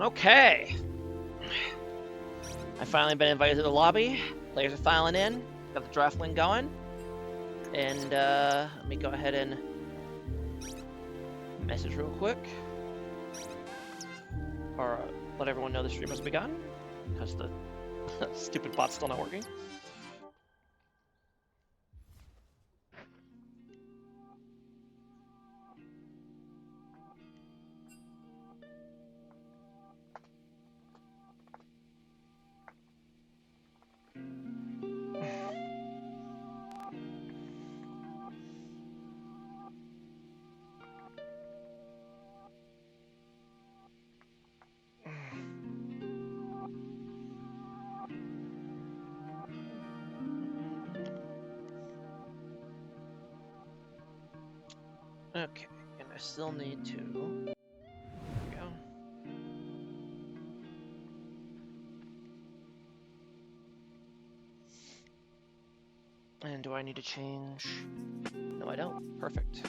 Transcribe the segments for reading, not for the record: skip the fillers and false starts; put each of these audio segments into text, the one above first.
Okay. I've finally been invited to the lobby. Players are filing in. Got the draft link going. And let me go ahead and message real quick. Or let everyone know the stream has begun. Because the stupid bot's still not working. Okay, and I still need to... There we go. And do I need to change? No, I don't. Perfect.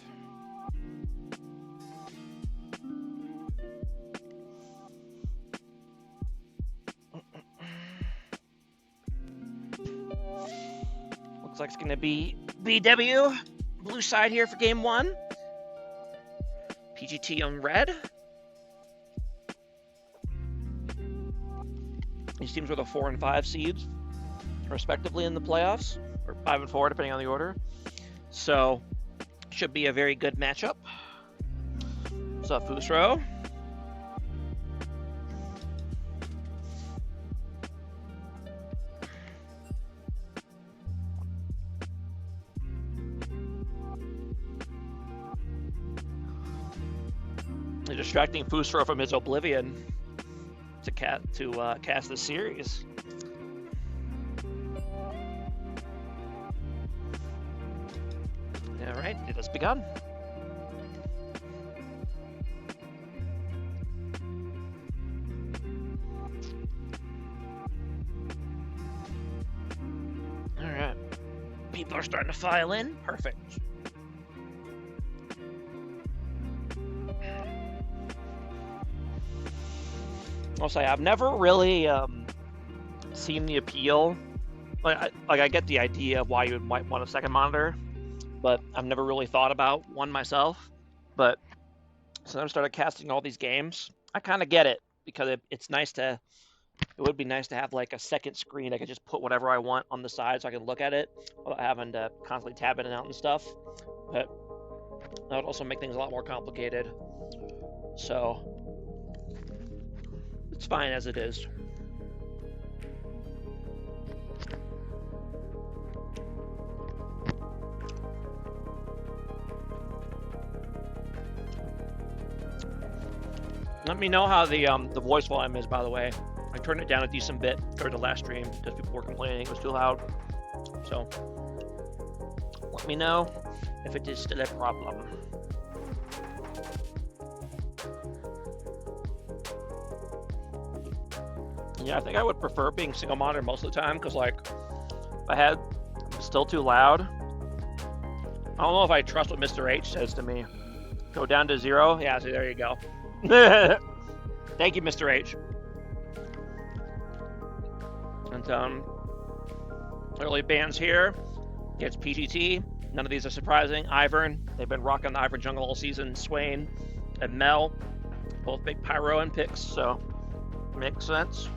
Looks like it's going to be BW, blue side here for game one. PGT on red. These teams were the 4 and 5 seeds, respectively, in the playoffs, or 5 and 4, depending on the order. So, should be a very good matchup. What's up, Fusro? They're distracting Fusro from his oblivion to cast the series. All right, it has begun. All right, people are starting to file in. Perfect. I'll say I've never really seen the appeal. I get the idea of why you might want a second monitor, but I've never really thought about one myself. But since I've started casting all these games, I kind of get it, because it's nice to. It would be nice to have like a second screen. I could just put whatever I want on the side so I can look at it without having to constantly tab in and out and stuff. But that would also make things a lot more complicated. So it's fine as it is. Let me know how the voice volume is, by the way. I turned it down a decent bit during the last stream because people were complaining it was too loud. So let me know if it is still a problem. Yeah, I think I would prefer being single monitor most of the time, because like if I had still too loud, I don't know if I trust what Mr. H says to me. Go down to 0. Yeah, so there you go. Thank you, Mr. H. And early bans here gets PGT. None of these are surprising. Ivern, they've been rocking the Ivern jungle all season. Swain and Mel, Both big Pyro and picks, so makes sense.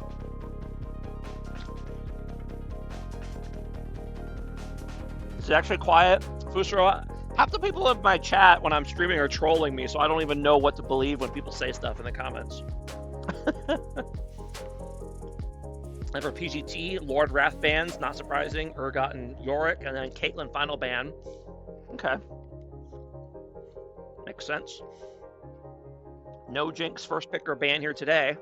It's actually quiet. Fusro, half the people in my chat when I'm streaming are trolling me, so I don't even know what to believe when people say stuff in the comments. And for PGT, Lord Wrath bans, not surprising. Urgot and Yorick, and then Caitlyn final ban. Okay. Makes sense. No Jinx first picker ban here today.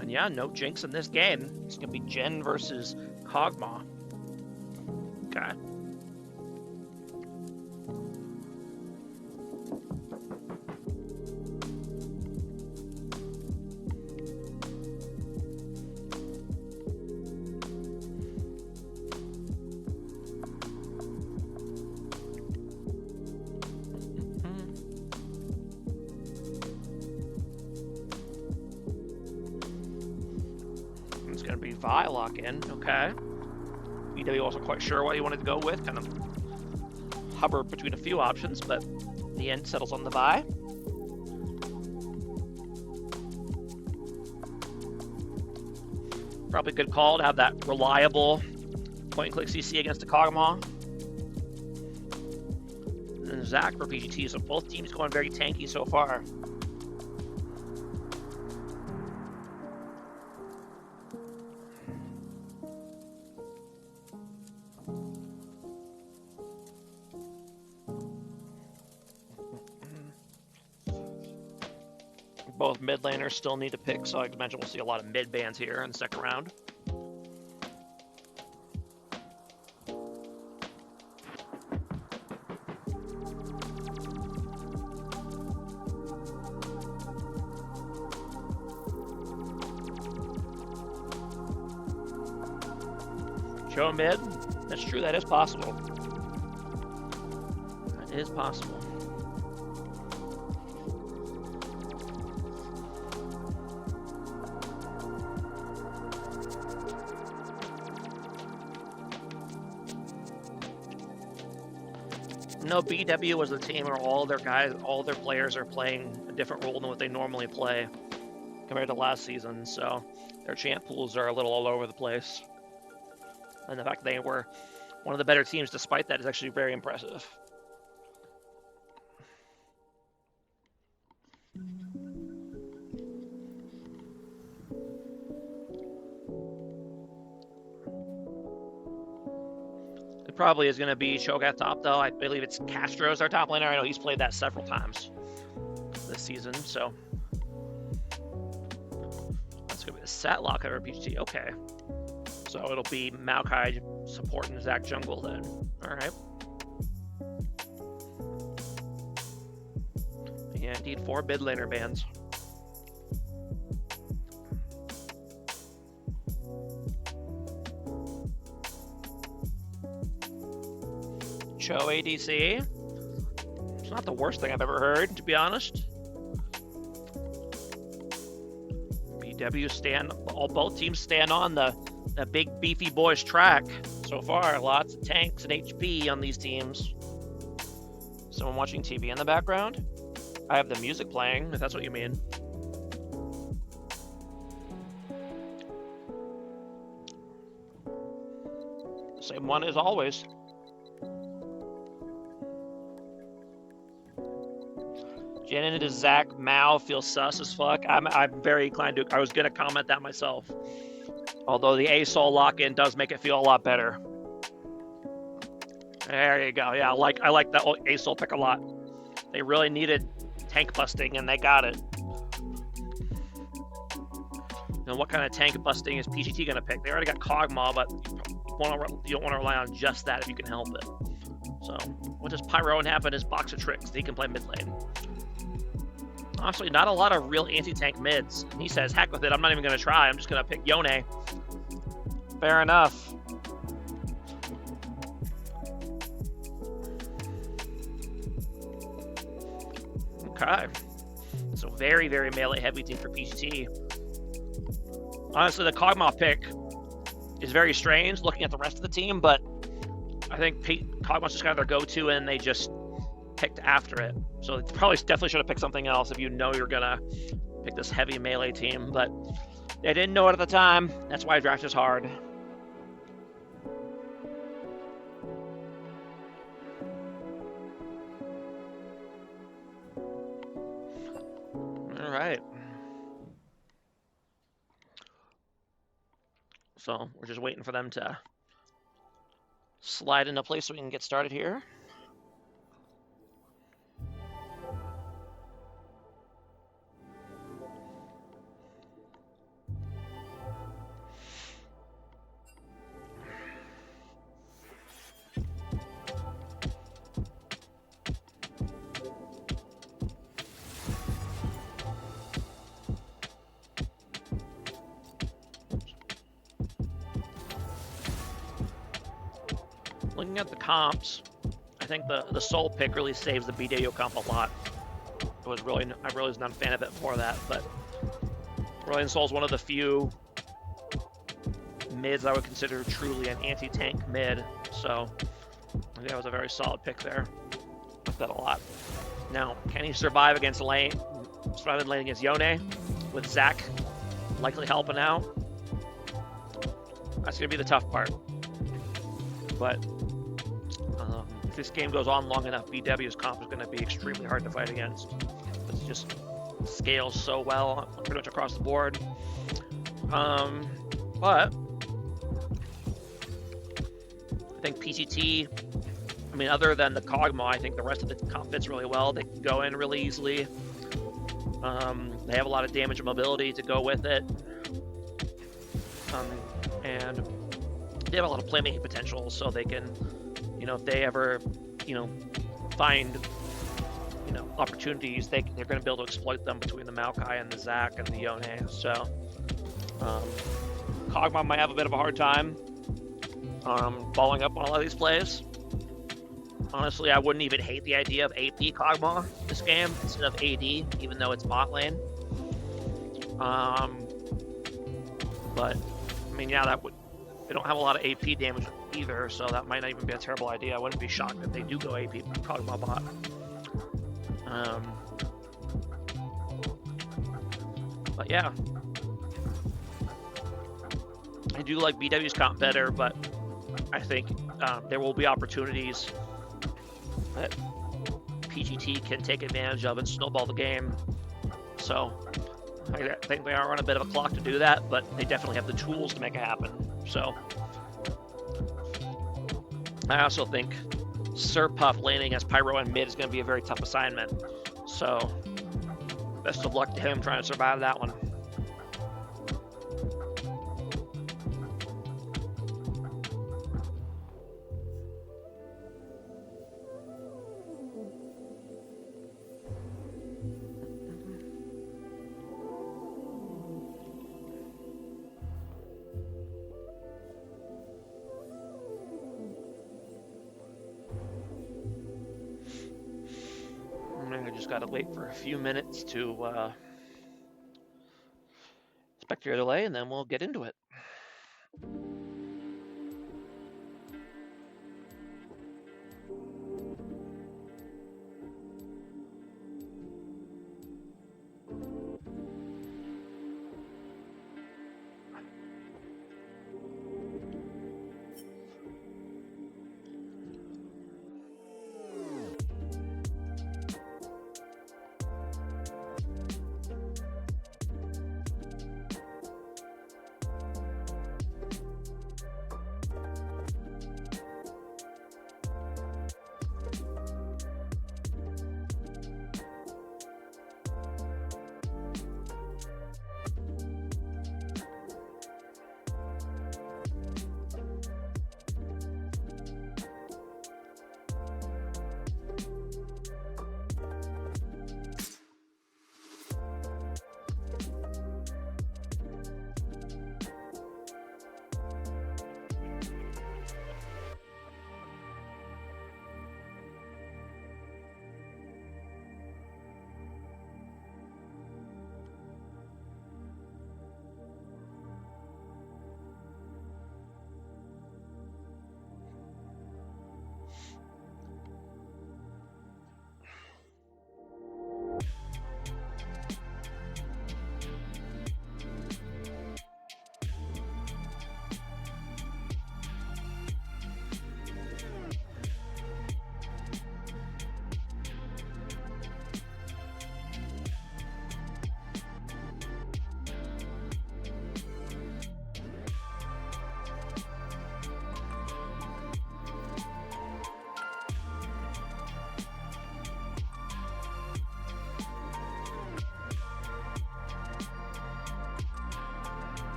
And yeah, no Jinx in this game. It's going to be Jen versus Kog'Maw. Okay. Vi lock in, okay. PW wasn't quite sure what he wanted to go with, kind of hovered between a few options, but in the end settles on the Vi. Probably a good call to have that reliable point-and-click CC against the Kog'Maw. And then Zach for PGT, so both teams going very tanky so far. Both mid laners still need to pick, so I imagine we'll see a lot of mid bans here in the second round. Show mid? That's true, that is possible. That is possible. No, BW was the team where all their players are playing a different role than what they normally play compared to last season, so their champ pools are a little all over the place. And the fact that they were one of the better teams despite that is actually very impressive. Probably is going to be Cho'Gath top, though. I believe it's Castro's our top laner. I know he's played that several times this season, so that's going to be the sat lock over PGT. Okay, so it'll be Maokai supporting Zach jungle then. All right. Yeah, indeed, 4 mid laner bans. Cho ADC. It's not the worst thing I've ever heard, to be honest. BW both teams stand on the big beefy boys track so far. Lots of tanks and HP on these teams. Someone watching TV in the background? I have the music playing, if that's what you mean. Same one as always. Jen into Zach Mao feels sus as fuck. I'm very inclined to. I was gonna comment that myself. Although the ASOL lock-in does make it feel a lot better. There you go. Yeah, I like that ASOL pick a lot. They really needed tank busting and they got it. And what kind of tank busting is PGT gonna pick? They already got Kog'Maw, but you don't want to rely on just that if you can help it. So what does Pyro have in his box of tricks? He can play mid lane. Honestly, not a lot of real anti-tank mids. And he says, heck with it, I'm not even going to try. I'm just going to pick Yone. Fair enough. Okay. So very, very melee heavy team for PGT. Honestly, the Kog'Maw pick is very strange looking at the rest of the team, but I think Kog'Maw's just kind of their go-to, and they just picked after it. So they probably definitely should have picked something else if you know you're gonna pick this heavy melee team, but they didn't know it at the time. That's why draft is hard. All right. So we're just waiting for them to slide into place so we can get started here. Looking at the comps, I think the Soul pick really saves the BDO comp a lot. I really was not a fan of it before that, but Royal Soul is one of the few mids I would consider truly an anti-tank mid, so I think that was a very solid pick there. Like that a lot. Now, can he survive against lane against Yone with Zac likely helping out? That's gonna be the tough part. But if this game goes on long enough, BW's comp is going to be extremely hard to fight against. It just scales so well pretty much across the board. But I think PGT, I mean, other than the Kog'Maw, I think the rest of the comp fits really well. They can go in really easily. They have a lot of damage and mobility to go with it. And they have a lot of playmaking potential, so they can, if they ever, find, opportunities, they're going to be able to exploit them between the Maokai and the Zac and the Yone. So, Kog'Maw might have a bit of a hard time following up on a lot of these plays. Honestly, I wouldn't even hate the idea of AP Kog'Maw this game instead of AD, even though it's bot lane. But, I mean, yeah, they don't have a lot of AP damage either, so that might not even be a terrible idea. I wouldn't be shocked if they do go AP Kog'Maw bot. But yeah, I do like BW's comp better, but I think there will be opportunities that PGT can take advantage of and snowball the game. So I think they are on a bit of a clock to do that, but they definitely have the tools to make it happen. So I also think Surpuff laning as Pyro and mid is going to be a very tough assignment. So best of luck to him trying to survive that one. I just gotta wait for a few minutes to inspect your delay, and then we'll get into it.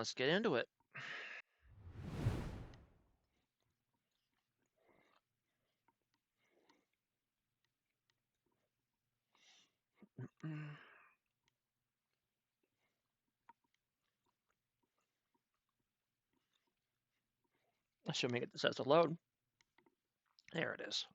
let's get into it. Assuming it says to load. There it is.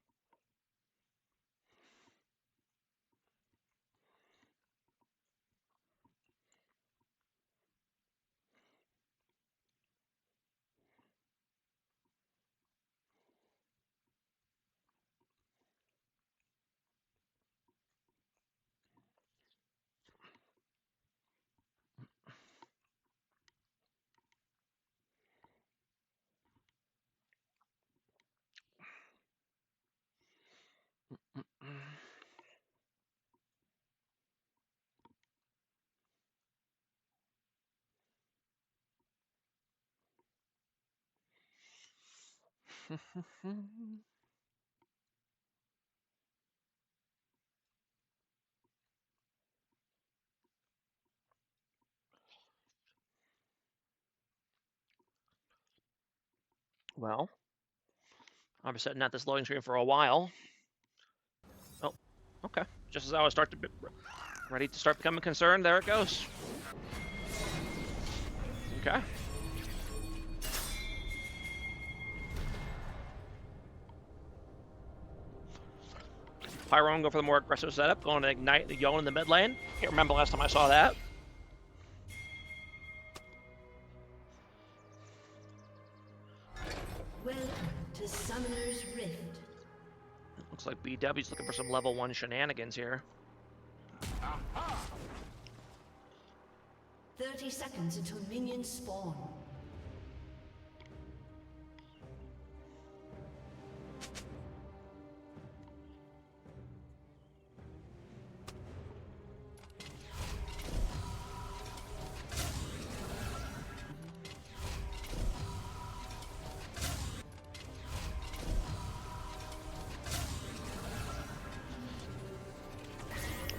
Well, I've been sitting at this loading screen for a while. Oh, okay. Just as I was ready to start becoming concerned, there it goes. Okay. Pyron go for the more aggressive setup, going to ignite the Yon in the mid lane. Can't remember last time I saw that. Welcome to Summoner's Rift. Looks like BW's looking for some level 1 shenanigans here. 30 seconds until minions spawn.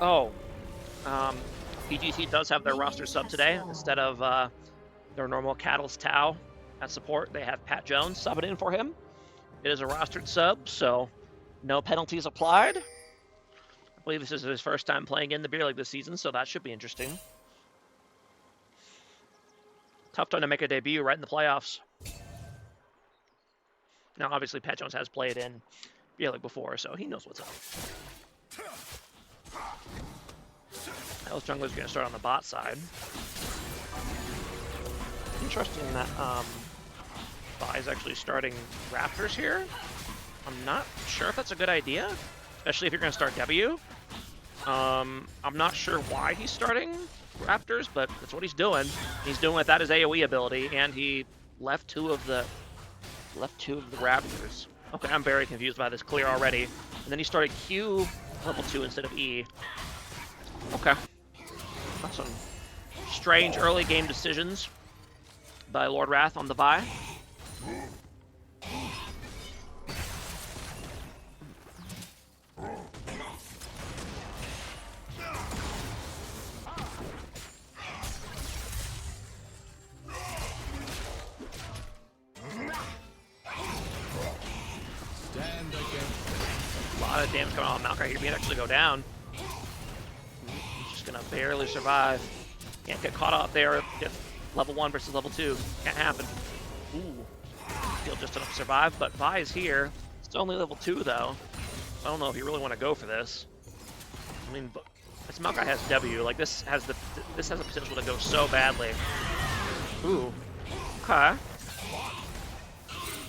Oh, PGT does have their roster sub today. Instead of their normal Catalyst Tau at support, they have Pat Jones subbing in for him. It is a rostered sub, so no penalties applied. I believe this is his first time playing in the beer league this season, so that should be interesting. Tough time to make a debut right in the playoffs. Now, obviously, Pat Jones has played in beer league before, so he knows what's up. Hell's Jungler's going to start on the bot side. Interesting that Vi is actually starting Raptors here. I'm not sure if that's a good idea, especially if you're going to start W. I'm not sure why he's starting Raptors, but that's what he's doing. He's doing with that his AoE ability, and he left two of the Raptors. Okay, I'm very confused by this clear already. And then he started Q level 2 instead of E. Okay. That's some strange early game decisions by Lord Wrath on the Vi. A lot of damage coming on Maokai here. He may actually go down. He's just gonna barely survive. Can't get caught up there. Get level 1 versus level 2. Can't happen. Ooh. He'll just enough to survive, but Vi is here. It's only level 2 though. I don't know if you really want to go for this. I mean, this Maokai has W. Like this has the potential to go so badly. Ooh. Okay.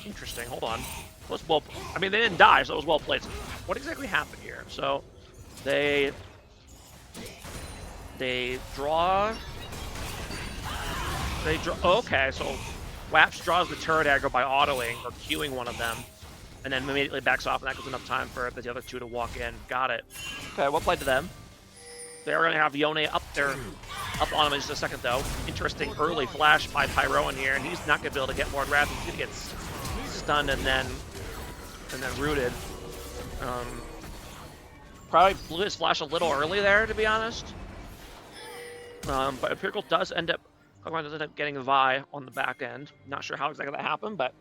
Interesting. Hold on. Was well. I mean, they didn't die, so it was well played. So what exactly happened here? So they draw. Okay, so Waps draws the turret aggro by autoing or queuing one of them, and then immediately backs off, and that gives enough time for the other two to walk in. Got it. Okay, well played to them. They're going to have Yone up on him in just a second, though. Interesting early flash by Pyro in here, and he's not going to be able to get more Wrath. He's going to get stunned and then rooted. Probably blew his flash a little early there, to be honest. But Empirical does end up Pokemon does end up getting the Vi on the back end. Not sure how exactly that happened, but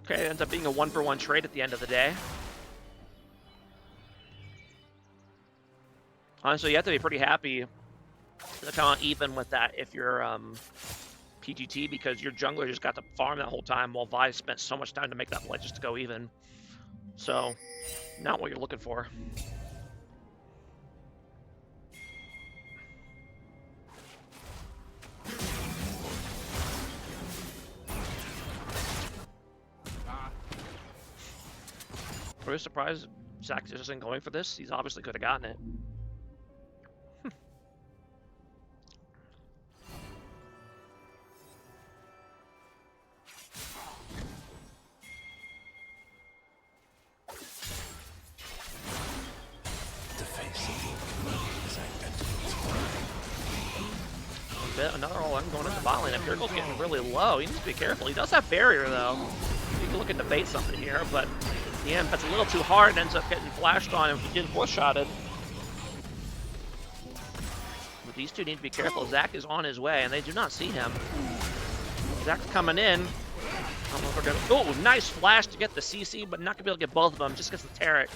okay, it ends up being a 1-for-1 trade at the end of the day. Honestly, you have to be pretty happy to come out even with that if you're PGT, because your jungler just got to farm that whole time while Vi spent so much time to make that play just to go even. So, not what you're looking for. Really surprised Zach just isn't going for this. He's obviously could have gotten it. Another all-in going into bot lane. If Pirkle's getting really low, he needs to be careful. He does have barrier, though. You can look at debate something here, but in the end, that's a little too hard and ends up getting flashed on if he did four-shotted. But these two need to be careful. Zach is on his way, and they do not see him. Zach's coming in. I don't know if we're gonna... Oh, nice flash to get the CC, but not gonna be able to get both of them. Just gets the Taric.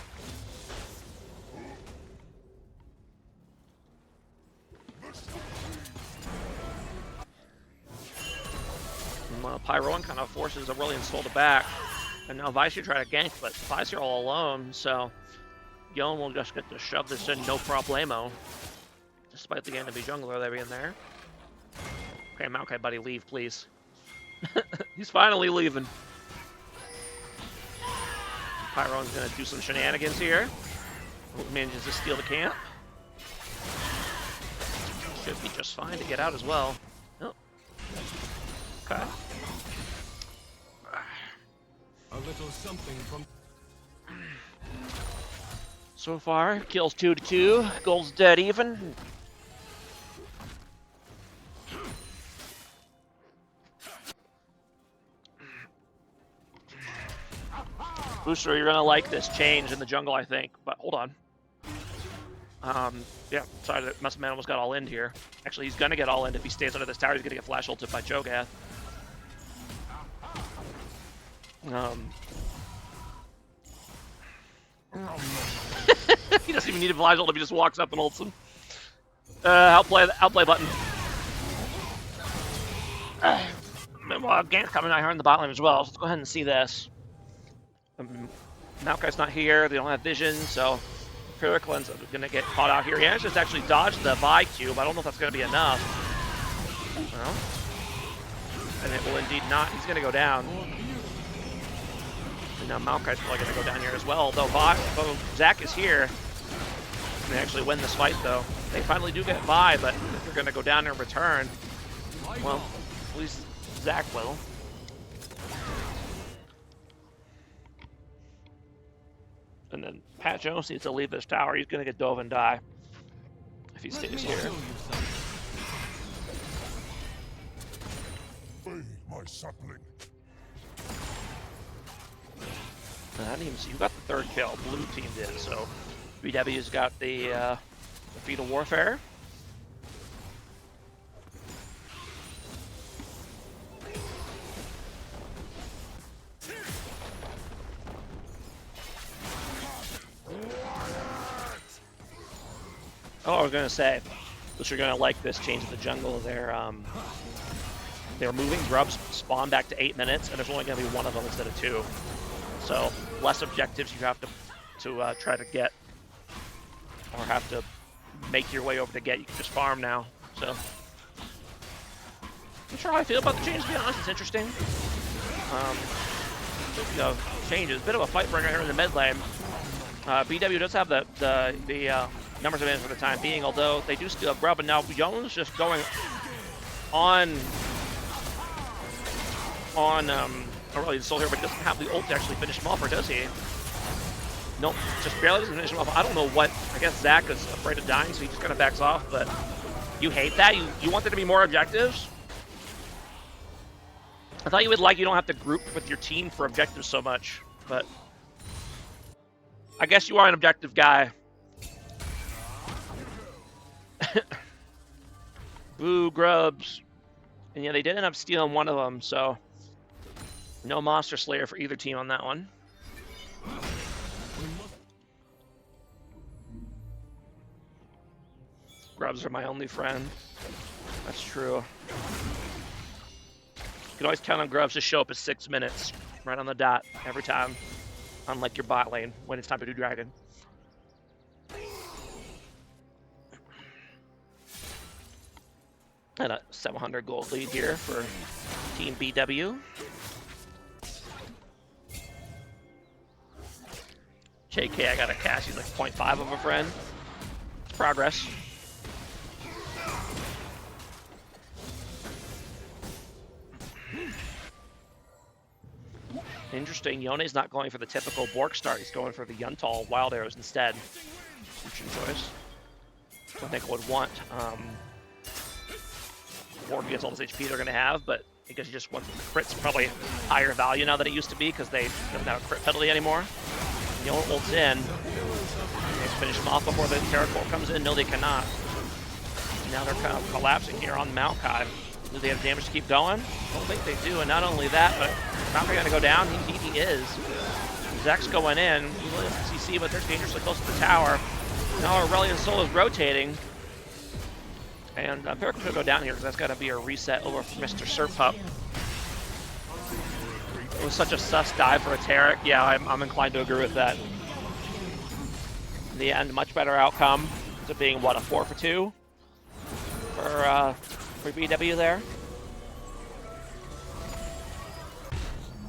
Pyroan kind of forces Aurelion Soul to back, and now Vice should try to gank, but Vice are all alone, so Yon will just get to shove this in no problemo, despite the enemy jungler there being there. Okay, Maokai, buddy, leave, please. He's finally leaving. Pyroan's gonna do some shenanigans here. Manages to steal the camp. Should be just fine to get out as well. Oh. Okay. A little something from... So far, kills 2-2. Gold's dead even. Booster, you're gonna like this change in the jungle, I think. But hold on. Yeah, sorry, that Muscle Man almost got all in here. Actually, he's gonna get all in if he stays under this tower. He's gonna get flash ulted by Cho'Gath. He doesn't even need a flash ult if he just walks up and ults him. Outplay button. Well, Gant's coming out here in the bot lane as well, so let's go ahead and see this. Maokai's not here, they don't have vision, so Pirkle's gonna get caught out here. He has just actually dodged the Vi cube. I don't know if that's gonna be enough. Well, and it will indeed not. He's gonna go down. And now Maokai's probably gonna go down here as well, though Zach is here. They actually win this fight, though. They finally do get Vi, but if they're gonna go down in return, well, at least Zach will. And then Pat Jones needs to leave this tower. He's gonna get dove and die if he stays here. My sapling. I didn't even see who got the third kill. Blue team did. So BW's got the fetal warfare. Oh, I was gonna say, which you're gonna like this change in the jungle. They're moving grubs spawn back to 8 minutes, and there's only gonna be one of them instead of 2. So less objectives you have to try to get, or have to make your way over to get. You can just farm now. So I'm sure how I feel about the change. To be honest, it's interesting. Changes. Bit of a fight bringer here in the mid lane. BW does have the numbers of for the time being, although they do steal grub, and now Jones just going on Aurelion Soul here, but doesn't have the ult to actually finish him off, or does he? Nope, just barely doesn't finish him off. I don't know what, I guess Zach is afraid of dying, so he just kind of backs off, but you hate that? You want there to be more objectives? I thought you would like you don't have to group with your team for objectives so much, but I guess you are an objective guy. Boo, grubs. And yeah, they did end up stealing one of them, so no Monster Slayer for either team on that one. Grubs are my only friend. That's true. You can always count on Grubs to show up at 6 minutes, right on the dot, every time. Unlike your bot lane, when it's time to do Dragon. And a 700 gold lead here for Team BW. JK, I got a cash. He's like 0.5 of a friend. It's progress. Interesting. Yone's not going for the typical Bork start. He's going for the Yuntal Wild Arrows instead. Interesting choice. I think I would want Bork against all this HP they're going to have, but because you just want the crits probably higher value now than it used to be because they don't have a crit penalty anymore. Yone ults in. They finish them off before the Terracore comes in. No, they cannot. Now they're kind of collapsing here on Maokai. Do they have damage to keep going? I don't think they do, and not only that, but Maokai gonna go down. Indeed he is. Zek's going in. He's really CC, but they're dangerously close to the tower. Now Aurelion Sol is rotating. And Perico's gonna go down here because that's gotta be a reset over for Mr. Serpup. It was such a sus dive for a Taric. Yeah, I'm inclined to agree with that. In the end, much better outcome. It being, what, a 4 for 2? For BW there.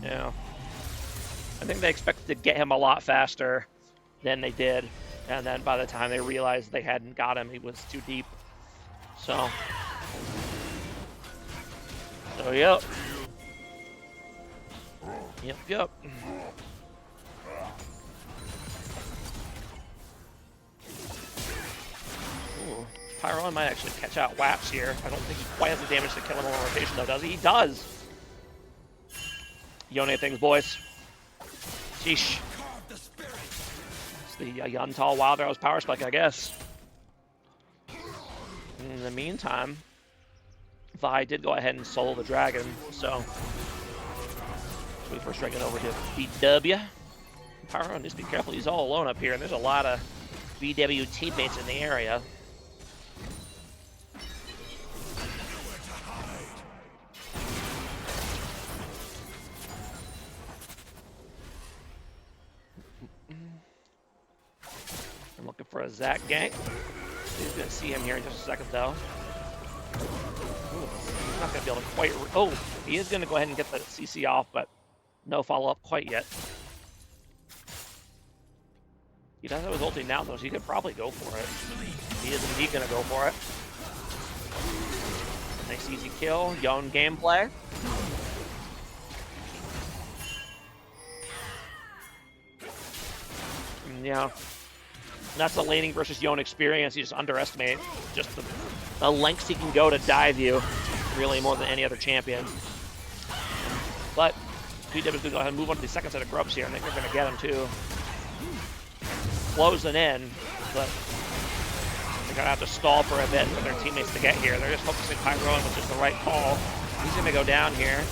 Yeah. I think they expected to get him a lot faster than they did. And then by the time they realized they hadn't got him, he was too deep. So yep. Yep. Ooh. Pyro might actually catch out Waps here. I don't think he quite has the damage to kill him on rotation though, does he? He does! Yone things, boys. Sheesh. It's the Yuntal Wild Arrows power spike, I guess. In the meantime, Vi did go ahead and solo the dragon, so we first dragon over to BW. Pyro needs to be careful, he's all alone up here, and there's a lot of BW teammates in the area. I'm looking for a Zac gank. He's going to see him here in just a second, though. Ooh, he's not going to be able to quite... Oh, he is going to go ahead and get the CC off, but no follow-up quite yet. He does have his ulti now, though, so he could probably go for it. He is indeed going to go for it. Nice easy kill. Yone gameplay. Yeah. That's the laning versus Yone experience. You just underestimate just the lengths he can go to dive you, really, more than any other champion. But BW is going to go ahead and move on to the second set of grubs here. I think they're going to get him, too. Closing in, but they're going to have to stall for a bit for their teammates to get here. They're just focusing Pyro, which is the right call. He's going to go down here.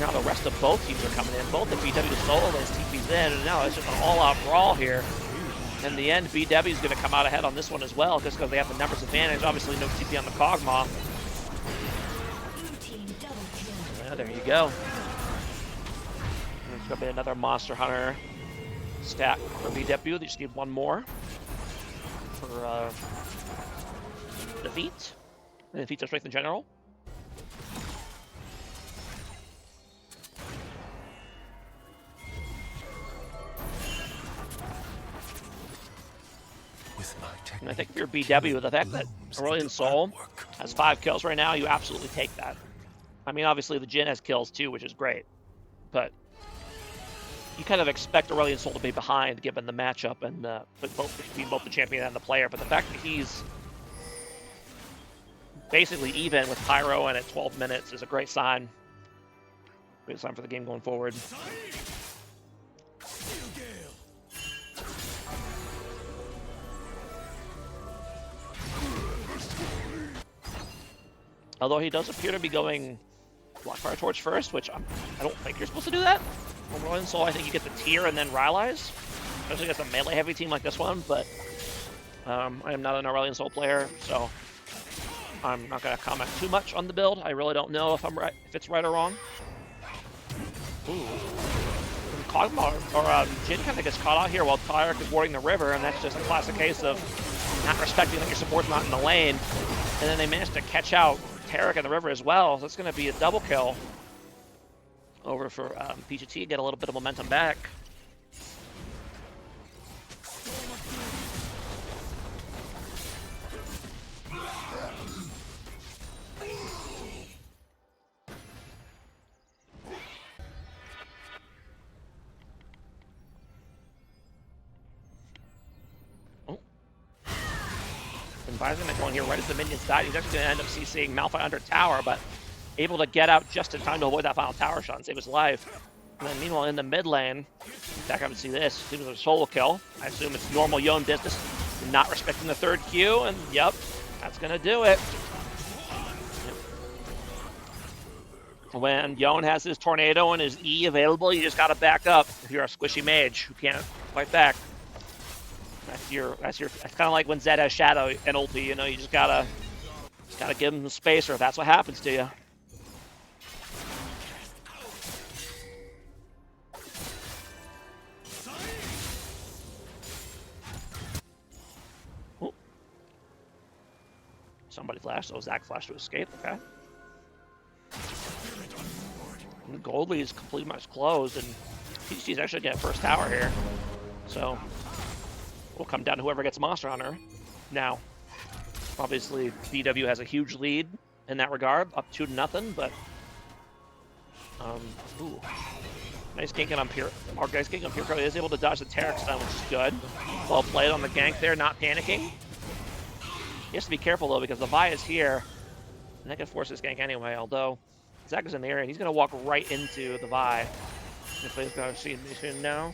Now the rest of both teams are coming in. Both the BW solo as TP's in, and now it's just an all-out brawl here. In the end, BW is going to come out ahead on this one as well, just because they have the numbers advantage. Obviously, no TP on the Kog'Maw. Yeah, there you go. There's going to be another Monster Hunter stack for BW. They just need one more for defeat. And defeats their strength in general. And I think if you're BW, the fact that Aurelion Sol has 5 kills right now, you absolutely take that. I mean, obviously the Jhin has kills too, which is great. But you kind of expect Aurelion Sol to be behind, given the matchup and between both the champion and the player. But the fact that he's basically even with Pyro and at 12 minutes is a great sign. Great sign for the game going forward. Although he does appear to be going Blackfire Torch first, which I don't think you're supposed to do that. On Royal Soul, I think you get the tier and then Rylai's, especially against a melee heavy team like this one, but I am not an Aurelion Soul player, so I'm not going to comment too much on the build. I really don't know if I'm right, if it's right or wrong. Ooh. Kog'Maw, or Jin kind of gets caught out here while Tyrak is warding the river, and that's just a classic case of not respecting that your support's not in the lane. And then they managed to catch out Tarek in the river as well, so it's going to be a double kill over for PGT, get a little bit of momentum back. Environment going here right as the minions died. He's actually going to end up CCing Malphite under tower, but able to get out just in time to avoid that final tower shot and save his life. And then meanwhile in the mid lane, back up and see this. Seems like a solo kill. I assume it's normal Yon business, not respecting the third Q, and yep, that's going to do it. When Yon has his tornado and his E available, you just got to back up if you're a squishy mage who can't fight back. That's kind of like when Zed has Shadow and ulti, you know, you just gotta give him the space, or that's what happens to you. Ooh. Somebody flashed, so Zach flashed to escape, okay. And Goldly is completely much closed, and PGT is actually getting first tower here. So will come down to whoever gets Monster Hunter. Now, obviously, BW has a huge lead in that regard, up 2-0, but ooh, nice ganking on Pure. Our guy's ganking on Pure is able to dodge the Tarek stun, which is good. Well played on the gank there, not panicking. He has to be careful though, because the Vi is here, and that can force his gank anyway. Although Zach is in the area, and he's gonna walk right into the Vi. If he's gonna see me soon now.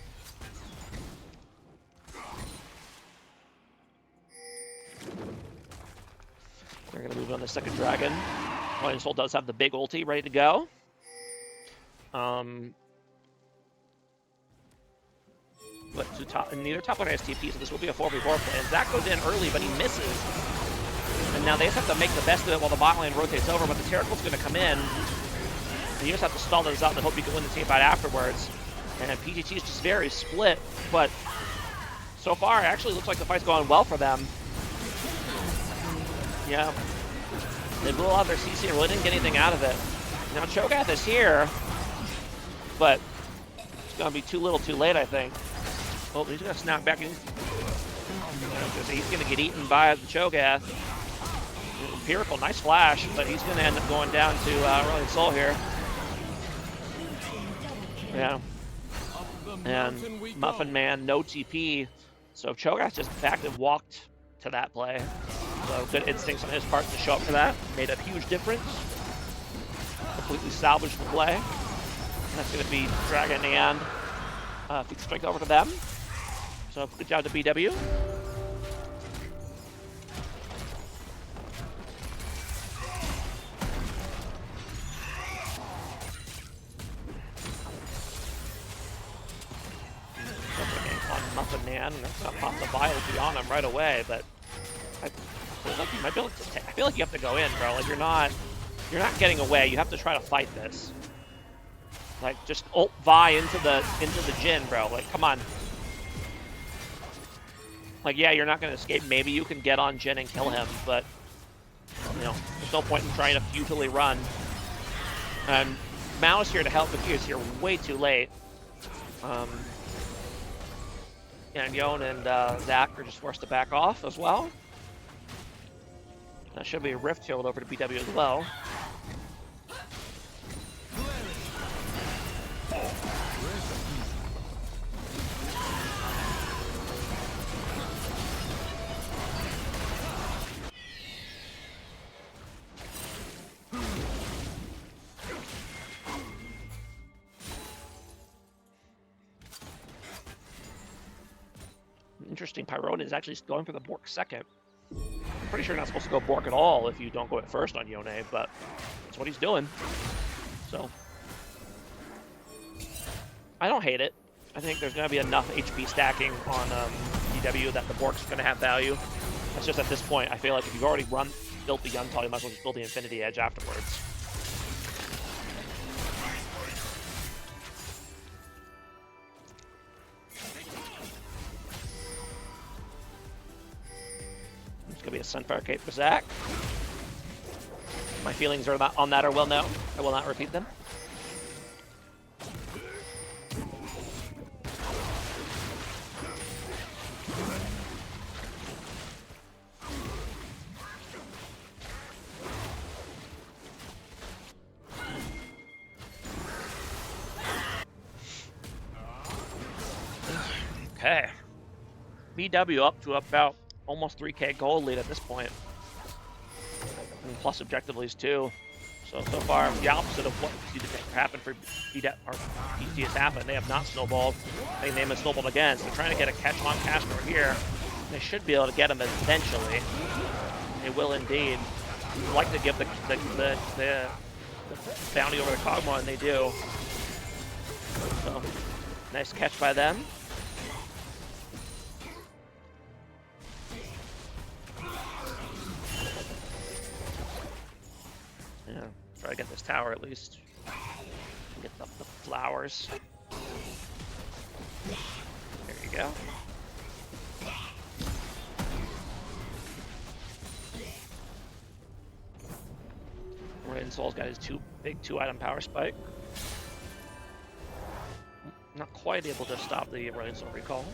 They're going to move on the second dragon. Aurelion Soul does have the big ulti ready to go. But neither top lane has TP, so this will be a 4v4 play. And Zach goes in early, but he misses. And now they just have to make the best of it while the bot lane rotates over, but the Terracle's going to come in. And you just have to stall those out and hope you can win the team fight afterwards. And PGT is just very split, but so far it actually looks like the fight's going well for them. Yeah, they blew out their CC and really didn't get anything out of it. Now Cho'Gath is here, but it's going to be too little too late, I think. Oh, he's going to snap back. He's going to get eaten by the Cho'Gath. Empirical, nice flash, but he's going to end up going down to Aurelion Soul here. Yeah. And Muffin Man, no TP. So Cho'Gath just backed and walked to that play. So good instincts on his part to show up for that. Made a huge difference. Completely salvaged the play. And that's going to be Dragon and Feat Strength over to them. So good job to BW. On Muffin Man, and that's going to pop the violently on him right away, but I feel like you might be able to I feel like you have to go in, bro. Like you're not getting away. You have to try to fight this. Like just ult Vi into the Jhin, bro. Like come on. Like yeah, you're not gonna escape. Maybe you can get on Jhin and kill him, but you know, there's no point in trying to futilely run. And Mao is here to help, but he is here way too late. And Yon and Zach are just forced to back off as well. That should be a Rift healed over to BW as well. Interesting, Pyrone is actually going for the Bork second. pretty sure you're not supposed to go Bork at all if you don't go at first on Yone, but that's what he's doing. So I don't hate it. I think there's going to be enough HP stacking on DW that the Bork's going to have value. It's just at this point, I feel like if you've already built the Yuntal, you might as well just build the Infinity Edge afterwards. It's going to be a Sunfire Cape for Zach. My feelings are on that are well known. I will not repeat them. Okay. BW up to about almost 3k gold lead at this point. And plus objectives too. So far, the opposite of what you think happened for PGT has happened. They have not snowballed. They name it snowballed again. So they're trying to get a catch-on caster here. They should be able to get him eventually. They will indeed. I'd like to give the bounty over to Kog'Maw, and they do. So, nice catch by them. Yeah, try to get this tower at least. Get the flowers. There you go. Raiden Soul's got his big two-item power spike. Not quite able to stop the Raiden Soul recall.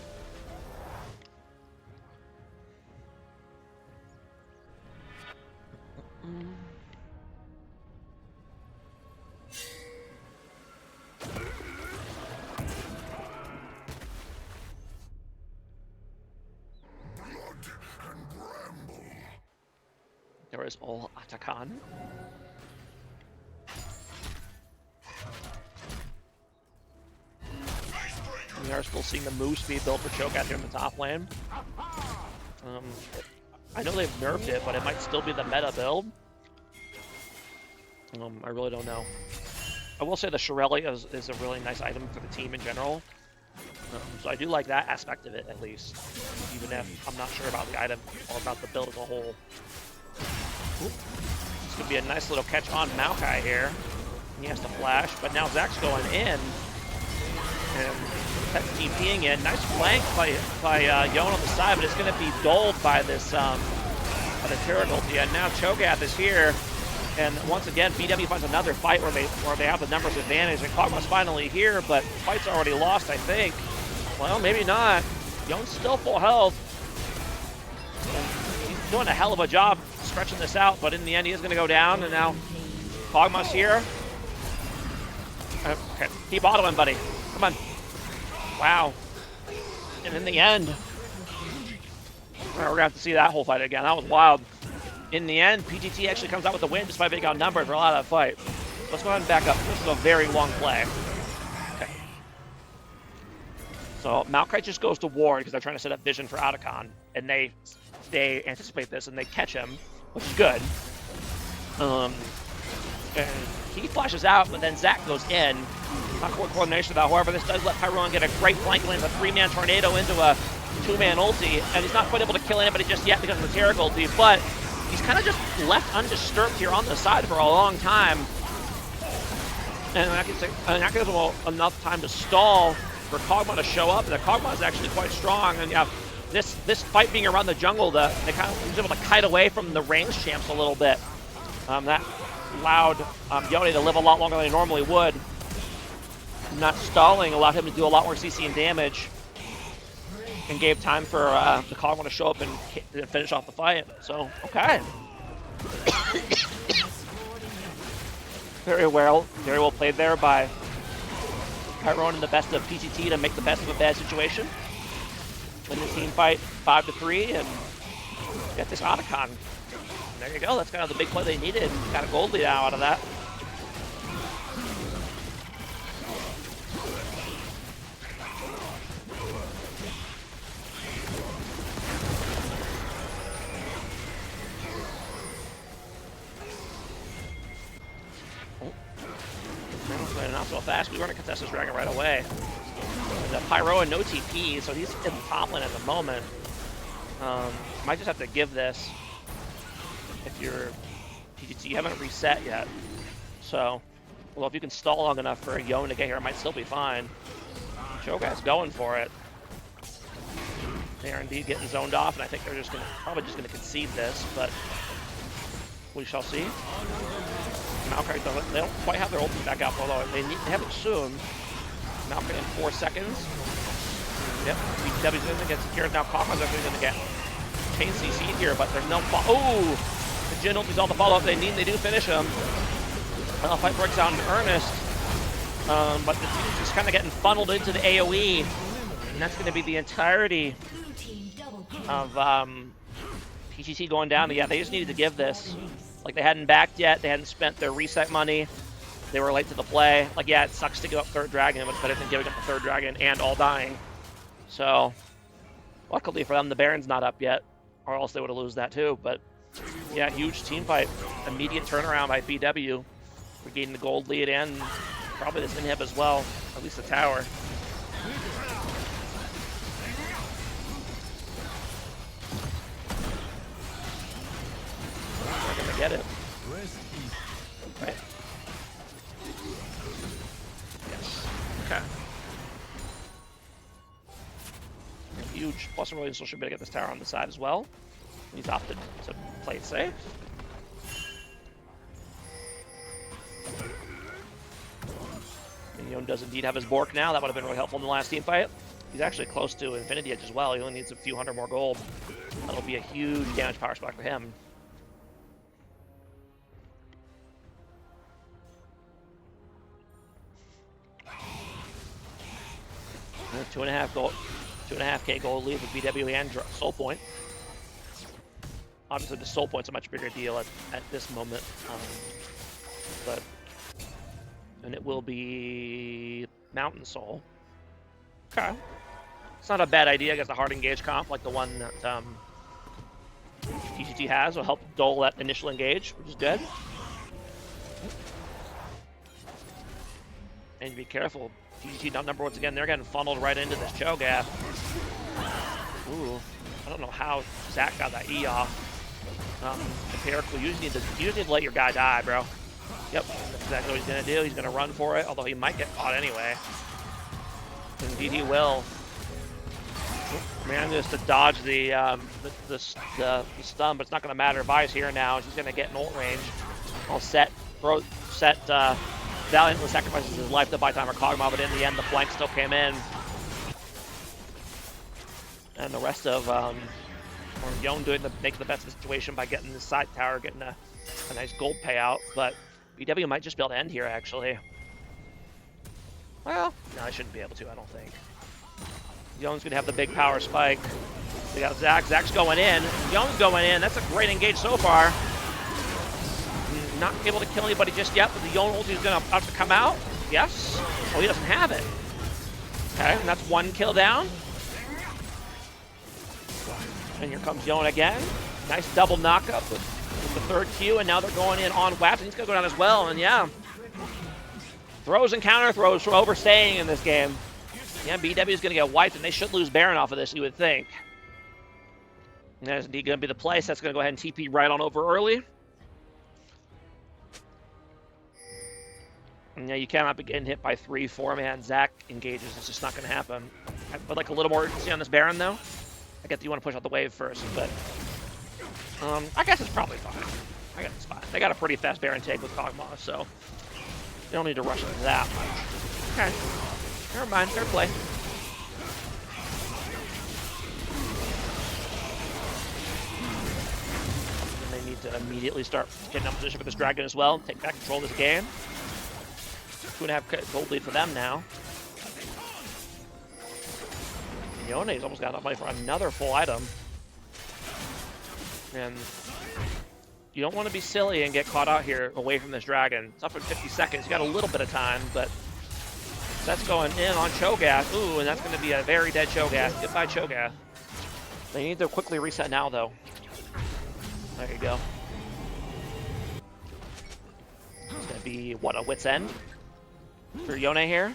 There is Ol Atakan. We are still seeing the move speed build for Cho'Gath here in the top lane. I know they've nerfed it, but it might still be the meta build. I really don't know. I will say the Shirelli is a really nice item for the team in general. So I do like that aspect of it, at least. Even if I'm not sure about the item or about the build as a whole. Oop. This could be a nice little catch on Maokai here. He has to flash, but now Zach's going in. And that's TPing in. Nice flank by Yone on the side, but it's going to be dulled by this by the difficulty. And now Cho'Gath is here. And once again, BW finds another fight where they have the numbers advantage, and Kog'Maw's finally here, but the fight's already lost, I think. Well, maybe not. Yone's still full health. And he's doing a hell of a job stretching this out, but in the end, he is going to go down, and now Kog'Maw's here. Okay, keep autoing, buddy. Come on. Wow. And in the end, we're going to have to see that whole fight again. That was wild. In the end, PGT actually comes out with the win despite being outnumbered for a lot of that fight. Let's go ahead and back up. This is a very long play. Okay. So Maokai just goes to ward because they're trying to set up vision for Atakan, and they anticipate this and they catch him, which is good. And he flashes out, but then Zach goes in. Not quite coordination about. However, this does let Pyron get a great flank lane, a 3-man tornado into a 2-man ulti, and he's not quite able to kill anybody just yet because of the Taric ulti, but he's kind of just left undisturbed here on the side for a long time. And I can say, that gives him enough time to stall for Kog'Maw to show up. And the Kog'Maw is actually quite strong. And yeah, this fight being around the jungle, he was able to kite away from the range champs a little bit. That allowed Yone to live a lot longer than he normally would. Not stalling allowed him to do a lot more CC and damage, and gave time for the Kog'Maw to show up and finish off the fight. So, okay. Very well played there by Pyron in the best of PGT to make the best of a bad situation. Win the team fight 5-3 and get this Atakan. And there you go. That's kind of the big play they needed. Got a gold lead out of that. so fast. We were going to contest this dragon right away. And the Pyro and no TP, so he's in the top lane at the moment. Might just have to give this if you're PGT. You haven't reset yet. So, well, if you can stall long enough for a Yone to get here, it might still be fine. Cho'Gath's going for it. They're indeed getting zoned off, and I think they're just probably just gonna concede this, but we shall see. Maokai doesn't, they don't quite have their ultimate back out, although they have it soon. Maokai in 4 seconds. Yep, BTW's gonna get secured now. Kog'Maw's actually gonna get chain CC'd here, but there's no oh! The Jhin ulti's all the follow-up they need, and they do finish him. Fight breaks out in earnest, but the team's just kind of getting funneled into the AoE, and that's gonna be the entirety of PGT going down. Yeah, they just needed to give this. Like, they hadn't backed yet, they hadn't spent their reset money, they were late to the play. Like, yeah, it sucks to give up third dragon, but it's better than giving up the third dragon and all dying. So, luckily for them, the Baron's not up yet, or else they would have lost that too. But yeah, huge team fight, immediate turnaround by BW, regaining the gold lead and probably this inhib as well, at least the tower. We're gonna get it. Right. Yes. Okay. Huge. Plus, Williams still should be able to get this tower on the side as well. He's opted to play it safe. And Yone does indeed have his Bork now. That would have been really helpful in the last team fight. He's actually close to Infinity Edge as well. He only needs a few hundred more gold. That'll be a huge damage power spike for him. And 2.5K gold lead with BW and Soul Point. Obviously, the Soul Point's a much bigger deal at this moment, and it will be Mountain Soul. Okay, it's not a bad idea. I guess a hard engage comp like the one that PGT has will help dull that initial engage, which is good. And be careful. PGT down number once again. They're getting funneled right into this Cho'Gath. Ooh, I don't know how Zach got that E off. Empirical, you just need to let your guy die, bro. Yep, that's exactly what he's gonna do. He's gonna run for it, although he might get caught anyway. Indeed, he will. Man, just to dodge the stun, but it's not gonna matter. Vi's here now. He's gonna get in ult range. I'll set Valiant sacrifices his life to buy time for Kog'Maw, but in the end, the flank still came in. And the rest of Yone makes the best of the situation by getting the side tower, getting a nice gold payout. But BW might just be able to end here, actually. Well, no, I shouldn't be able to, I don't think. Yone's going to have the big power spike. They got Zach. Zach's going in. Yone's going in. That's a great engage so far. Not able to kill anybody just yet, but the Yone ulti is going to have to come out. Yes. Oh, he doesn't have it. Okay, and that's one kill down. And here comes Yone again. Nice double knockup with the third Q, and now they're going in on Waps, and he's going to go down as well. And yeah, throws and counter throws for overstaying in this game. Yeah, BW is going to get wiped, and they should lose Baron off of this, you would think. And that is indeed going to be the place. That's going to go ahead and TP right on over early. And yeah, you cannot be getting hit by 3-4-man Zach engages. It's just not going to happen. I would like a little more urgency on this Baron, though. I get that you want to push out the wave first, but I guess it's probably fine. I guess it's fine. They got a pretty fast Baron take with Kog'Maw, so they don't need to rush it that much. Okay. Never mind. Fair play. And they need to immediately start getting up position for this dragon as well. Take back control of this game. 2.5 gold lead for them now. Yone's almost got enough money for another full item. And you don't want to be silly and get caught out here away from this dragon. It's up in 50 seconds. You got a little bit of time, but that's going in on Cho'Gath. Ooh, and that's going to be a very dead Cho'Gath. Goodbye, Cho'Gath. They need to quickly reset now, though. There you go. It's going to be, what, a wit's end? for Yone here.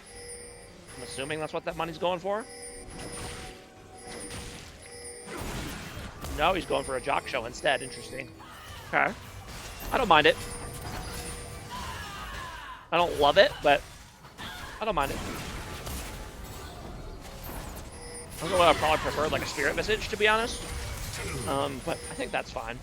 I'm assuming that's what that money's going for. No, he's going for a jock show instead. Interesting. Okay. I don't mind it. I don't love it, but I don't mind it. I don't know, I'd probably prefer like a spirit visage, to be honest. But I think that's fine.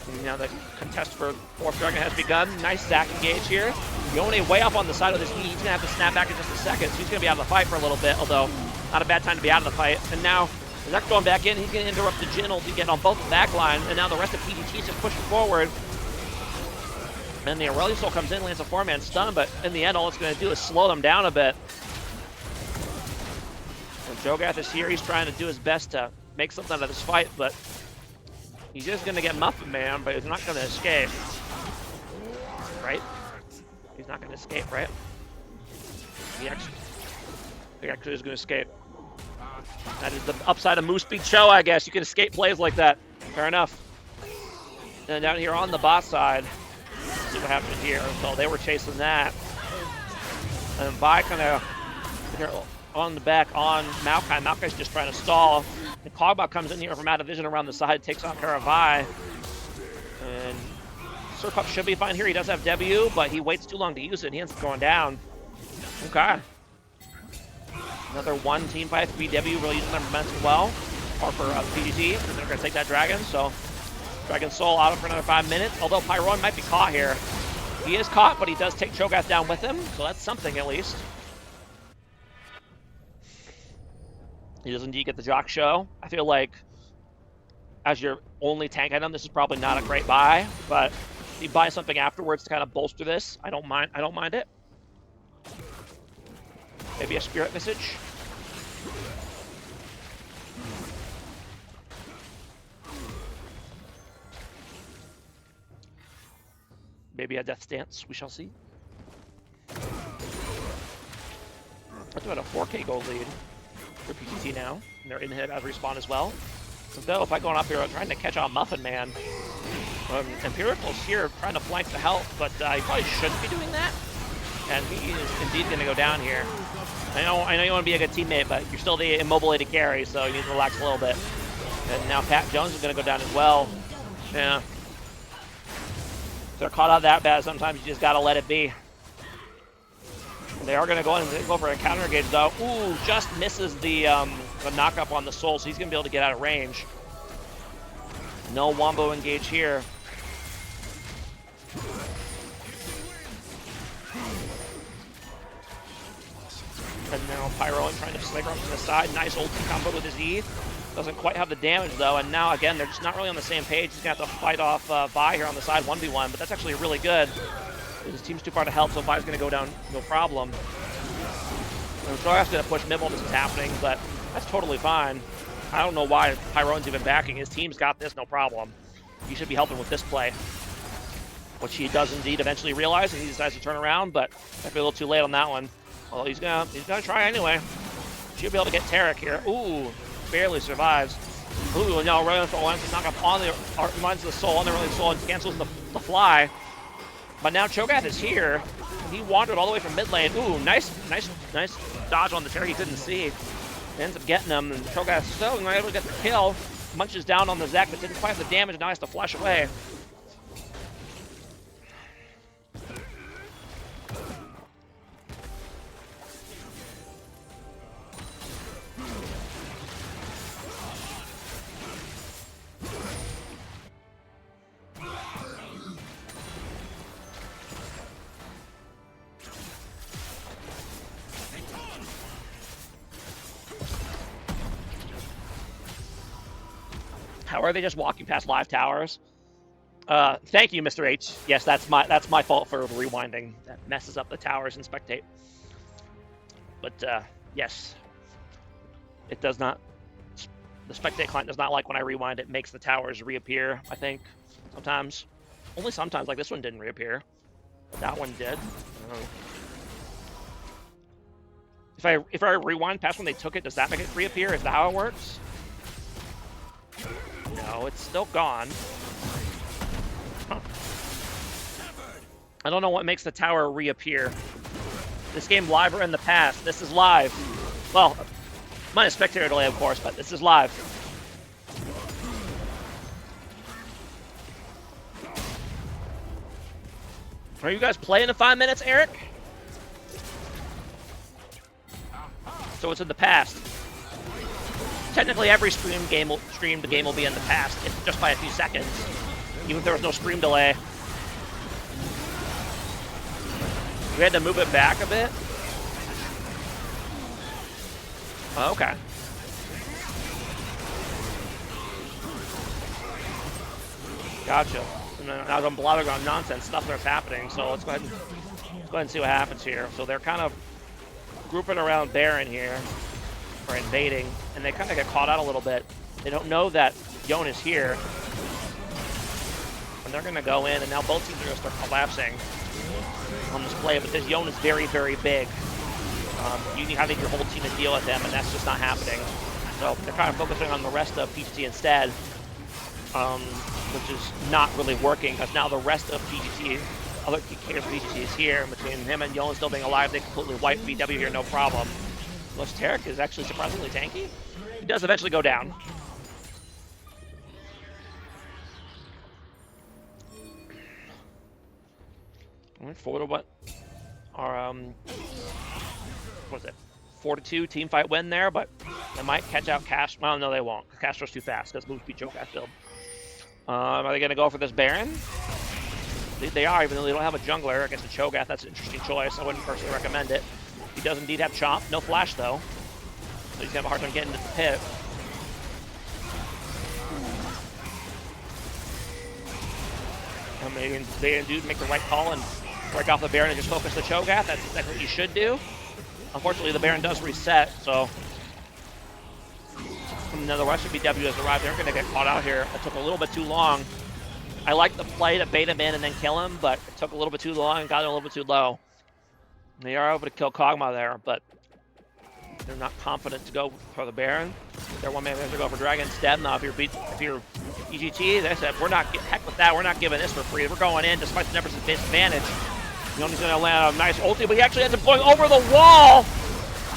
And now the contest for fourth dragon has begun. Nice Zac engage here. Yone way up on the side of this knee. He's gonna have to snap back in just a second, so he's gonna be out of the fight for a little bit, although not a bad time to be out of the fight. And now Zac going back in, he's gonna interrupt the Jin ult to get on both the back line, and now the rest of PGT is just pushing forward. And the Aurelion Soul comes in, lands a 4-man stun, but in the end all it's gonna do is slow them down a bit. And Cho'Gath is here, he's trying to do his best to make something out of this fight, but he's just gonna get Muffin Man, but he's not gonna escape. Right? He's not gonna escape, right? He actually is gonna escape. That is the upside of Moose Speed Cho, I guess. You can escape plays like that. Fair enough. And down here on the bot side, let's see what happened here. So they were chasing that. And Vi kind of on the back on Maokai. Maokai's just trying to stall. And Kogbot comes in here from out of vision around the side, takes on Karavi. And Serpup should be fine here. He does have W, but he waits too long to use it. He ends up going down. Okay. Another one team fight. BW really using their momentum well. Or for PGT. And they're going to take that Dragon. So Dragon Soul out for another 5 minutes. Although Pyron might be caught here. He is caught, but he does take Cho'Gath down with him. So that's something at least. He does indeed get the Jock Show. I feel like as your only tank item, this is probably not a great buy, but if you buy something afterwards to kind of bolster this, I don't mind it. Maybe a Spirit Visage. Maybe a Death Stance, we shall see. That's about a 4K gold lead for PGT now, and they're in hit as respawn as well. Though if I go up here trying to catch on Muffin Man, Empirical's here trying to flank the health, but he probably shouldn't be doing that. And he is indeed going to go down here. I know you want to be a good teammate, but you're still the immobulated carry, so you need to relax a little bit. And now Pat Jones is going to go down as well. Yeah. If they're caught out that bad, sometimes you just got to let it be. And they are going to go in and go for a counter engage, though. Ooh, just misses the knock-up on the Soul, so he's going to be able to get out of range. No Wombo engage here. And now Pyro trying to snake up to the side. Nice ulti combo with his E. Doesn't quite have the damage, though. And now, again, they're just not really on the same page. He's going to have to fight off Vi here on the side 1v1, but that's actually really good. His team's too far to help, so Vi's going to go down no problem. Zora's going to push mid while this is happening, but that's totally fine. I don't know why Pyron's even backing. His team's got this, no problem. He should be helping with this play, which he does indeed eventually realize, and he decides to turn around, but might be a little too late on that one. Although he's gonna try anyway. Should be able to get Tarek here. Ooh, barely survives. Ooh, no, Aurelion Soul wants to knock up on the reminds the Soul on the Aurelion Soul and cancels the fly. But now Cho'Gath is here. He wandered all the way from mid lane. Ooh, nice dodge on the Tarek he couldn't see. Ends up getting him, and Cho'Gath still not able to get the kill. Munches down on the Zac, but didn't quite have the damage, and now has to flash away. How are they just walking past live towers? Thank you, Mr. H. Yes, that's my fault for rewinding. That messes up the towers and spectate. But yes, it does not. The spectate client does not like when I rewind. It makes the towers reappear. I think sometimes, only sometimes. Like this one didn't reappear, but that one did. If I rewind past when they took it, does that make it reappear? Is that how it works? No, it's still gone. Huh. I don't know what makes the tower reappear. This game live or in the past? This is live. Well, minus spectator delay, of course, but this is live. Are you guys playing in 5 minutes, Eric? So it's in the past. Technically, every streamed game will be in the past, just by a few seconds, even if there was no stream delay. We had to move it back a bit. Oh, okay. Gotcha. And then now I'm blathering on nonsense stuff that's happening. So let's go ahead and see what happens here. So they're kind of grouping around Baron here, or invading, and they kind of get caught out a little bit. They don't know that Yone is here, and they're going to go in, and now both teams are going to start collapsing on this play. But this Yone is very, very big. You need having your whole team to deal with them, and that's just not happening. So they're kind of focusing on the rest of PGT instead, which is not really working, because now the rest of PGT, other PGT is here, and between him and Yone still being alive, they completely wipe VW here, no problem. Looks Tarek is actually surprisingly tanky. He does eventually go down. Forward to what? Our what is it? 4-2 team fight win there, but they might catch out Cash. Well, no, they won't. Castro's too fast because Moose beat Cho'Gath build. Are they going to go for this Baron? They are, even though they don't have a jungler against a Cho'Gath. That's an interesting choice. I wouldn't personally recommend it. He does indeed have Chomp. No flash, though. So he's going to have a hard time getting to the pit. I mean, they do make the right call and break off the Baron and just focus the Cho'Gath. That's exactly what you should do. Unfortunately, the Baron does reset, so... Now the rest of BW has arrived. They're going to get caught out here. It took a little bit too long. I like the play to bait him in and then kill him, but it took a little bit too long and got him a little bit too low. They are able to kill Kog'Maw there, but they're not confident to go for the Baron. They're one man to go for Dragon instead. Now, if you're PGT, they said, we're not, heck with that. We're not giving this for free. We're going in despite the numbers of disadvantage. Yone's going to land a nice ulti, but he actually ends up going over the wall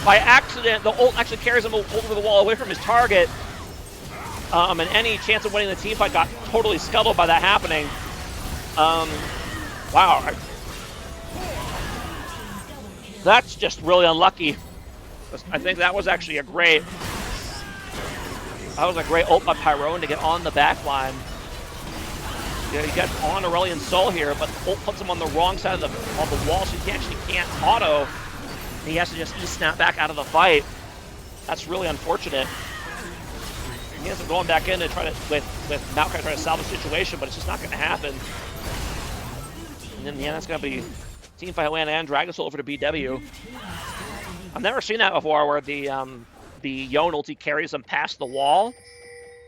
by accident. The ult actually carries him over the wall away from his target. And any chance of winning the team fight got totally scuttled by that happening. Wow. That's just really unlucky. I think that was actually a great ult by Pyrone to get on the back line. Yeah, he gets on Aurelion Sol here, but the ult puts him on the wrong side of the wall, so he actually can't auto. He has to just snap back out of the fight. That's really unfortunate. He ends up going back in to try to with Maokai try to salvage the situation, but it's just not going to happen. And in the end, that's going to be team fight win and Dragon Soul over to BW. I've never seen that before, where the Yone ulti carries them past the wall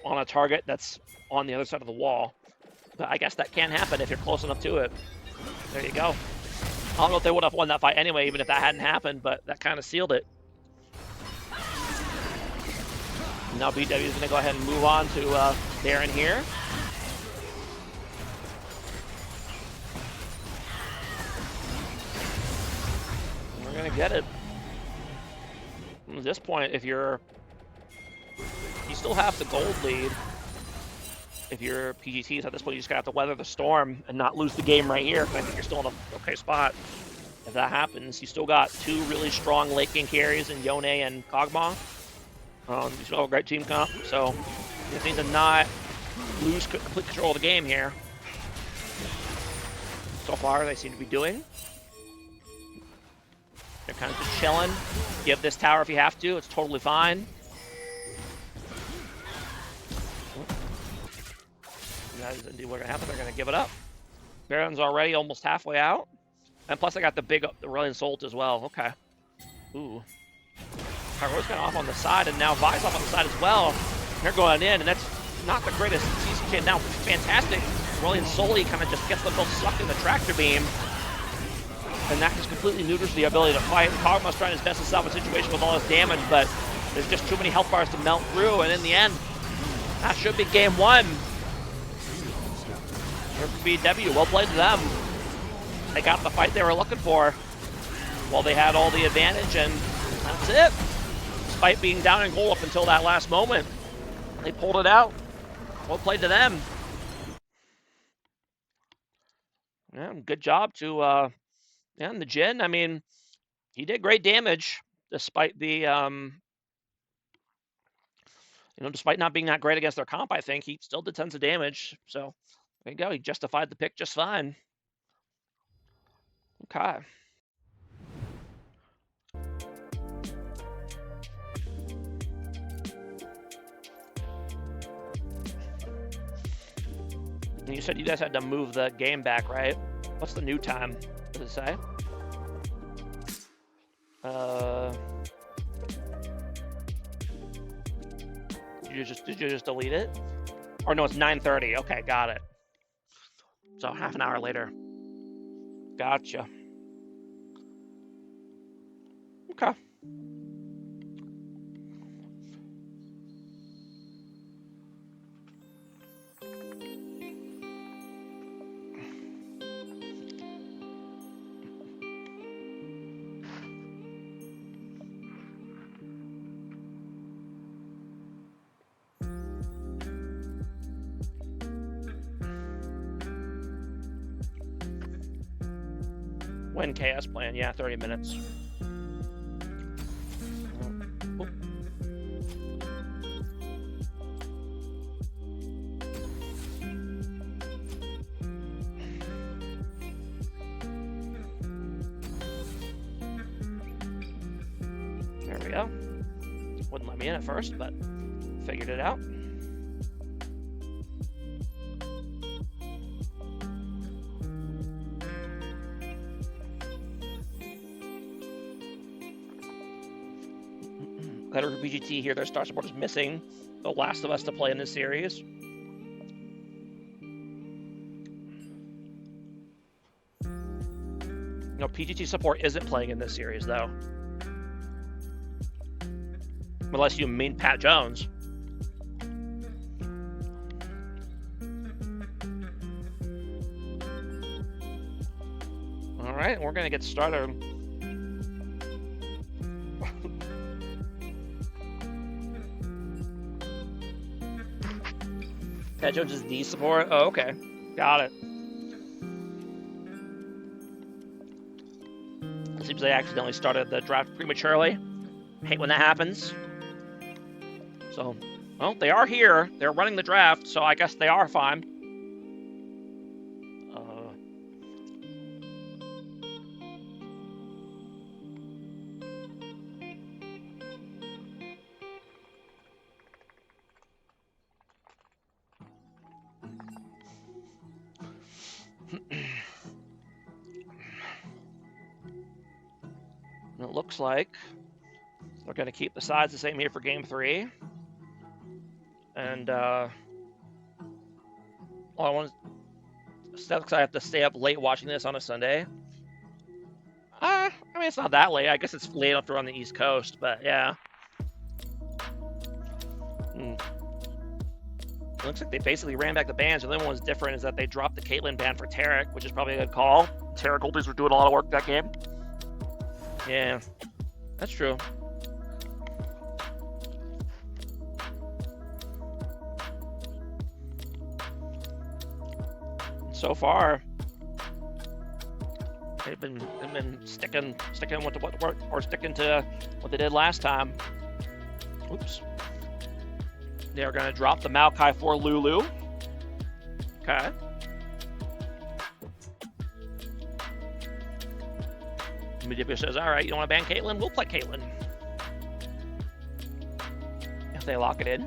on a target that's on the other side of the wall. But I guess that can happen if you're close enough to it. There you go. I don't know if they would have won that fight anyway, even if that hadn't happened, but that kind of sealed it. Now BW is going to go ahead and move on to Baron here. We're going to get it. At this point, if you still have the gold lead. If you're PGTs at this point, you just gotta have to weather the storm and not lose the game right here. I think you're still in an okay spot. If that happens, you still got two really strong late game carries in Yone and Kog'Maw. You still have a great team comp, so you just need to not lose complete control of the game here. So far, they seem to be doing. They're kind of just chilling. Give this tower if you have to. It's totally fine. That is indeed what's going to happen. They're going to give it up. Baron's already almost halfway out. And plus I got the big Aurelion Solt as well. Okay. Ooh. Pyro's kind of off on the side, and now Vi's off on the side as well. They're going in, and that's not the greatest CCK. Now, fantastic. Aurelion Solt kind of just gets them both sucked in the tractor beam. And that just completely neuters the ability to fight. Kog'Maw's trying his best to solve a situation with all his damage, but there's just too many health bars to melt through, and in the end, that should be game one. BW, well played to them. They got the fight they were looking for. Well, they had all the advantage, and that's it. Despite being down in goal up until that last moment, they pulled it out. Well played to them. Yeah, good job to and the Jin. I mean, he did great damage despite the despite not being that great against their comp. I think he still did tons of damage. So there you go. He justified the pick just fine. Okay. And you said you guys had to move the game back, right? What's the new time? What does it say? Did you just delete it? Or no, it's 9:30. Okay, got it. So half an hour later. Gotcha. Okay. When KS playing, yeah, 30 minutes. Oh. There we go. Wouldn't let me in at first, but figured it out. Better for PGT here, their star support is missing The Last of Us to play in this series. No, PGT support isn't playing in this series, though. Unless you mean Pat Jones. All right, we're going to get started. Pat Jones is the support? Oh, okay. Got it. It seems they accidentally started the draft prematurely. Hate when that happens. So, well, they are here. They're running the draft, so I guess they are fine. It looks like they're going to keep the sides the same here for Game 3. And, well, I have to stay up late watching this on a Sunday. I mean, it's not that late. I guess it's late enough to run the East Coast, but yeah. It looks like they basically ran back the bans. The only one was different is that they dropped the Caitlyn ban for Tarek, which is probably a good call. Tarek Goldies were doing a lot of work that game. Yeah, that's true. So far, they've been sticking with what worked, or sticking to what they did last time. Oops. They are going to drop the Maokai for Lulu. Okay. Medivh says, all right, you don't want to ban Caitlyn? We'll play Caitlyn. If they lock it in.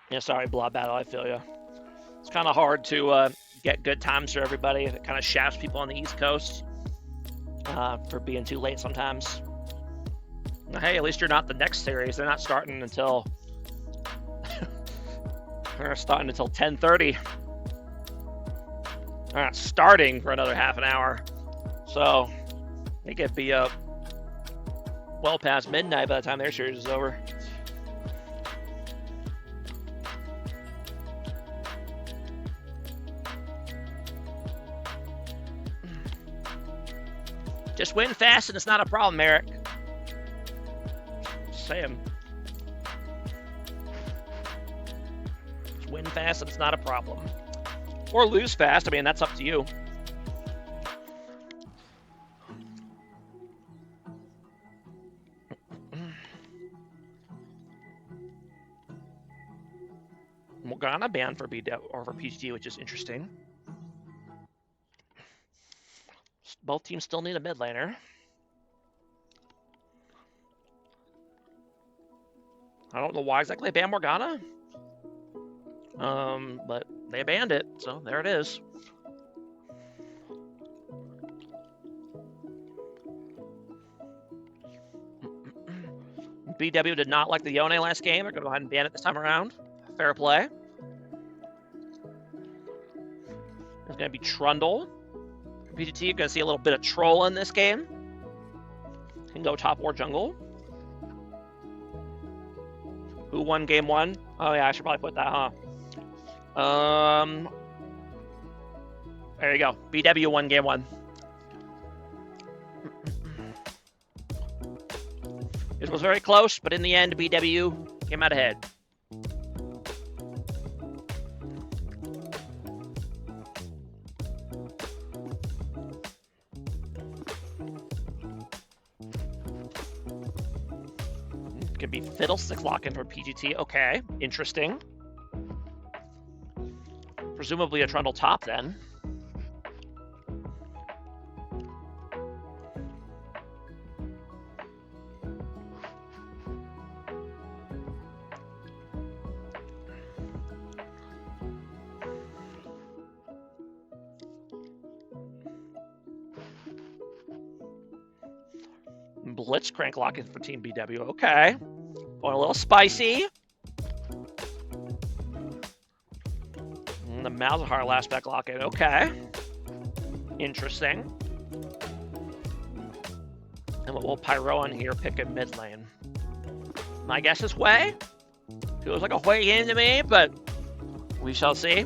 Yeah, sorry, Blood Battle, I feel you. It's kind of hard to get good times for everybody. It kind of shafts people on the East Coast for being too late sometimes. Hey, at least you're not the next series. They're not starting until 10:30. They're not starting for another half an hour, so they could be up well past midnight by the time their series is over. Just win fast and it's not a problem, Eric. Just saying. Just win fast and it's not a problem. Or lose fast. I mean, that's up to you. Morgana banned for BW or for PGT, which is interesting. Both teams still need a mid laner. I don't know why exactly they banned Morgana. But they banned it, so there it is. BW did not like the Yone last game. They're going to go ahead and ban it this time around. Fair play. There's going to be Trundle. PGT, you're going to see a little bit of troll in this game. Can go top or jungle. Who won game one? Oh yeah, I should probably put that, huh? There you go. BW won game one. It was very close, but in the end, BW came out ahead. Could be Fiddlestick lock-in for PGT. Okay, interesting. Presumably a Trundle top then. Blitzcrank lock-in for Team BW. Okay. Going a little spicy. And the Malzahar last back lock-in. Okay. Interesting. And what will Pyro on here pick in mid lane? My guess is Hui. Feels like a Hui game to me, but we shall see.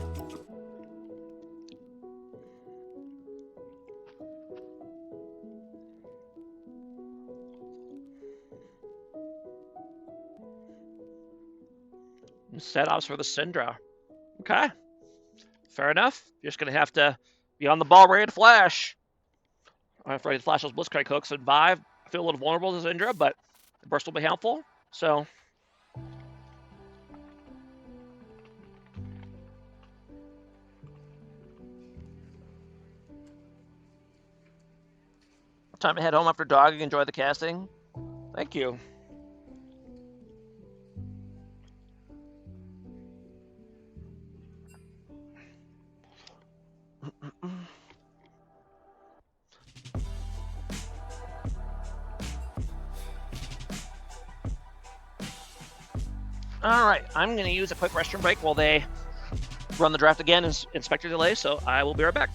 Setups for the Syndra. Okay. Fair enough. You're just going to have to be on the ball, ready to flash. I'm afraid to flash those Blitzcrank hooks and Vive. I feel a little vulnerable to Syndra, but the burst will be helpful. So. Time to head home after dogging. Enjoy the casting. Thank you. All right, I'm going to use a quick restroom break while they run the draft again and inspector delay, so I will be right back.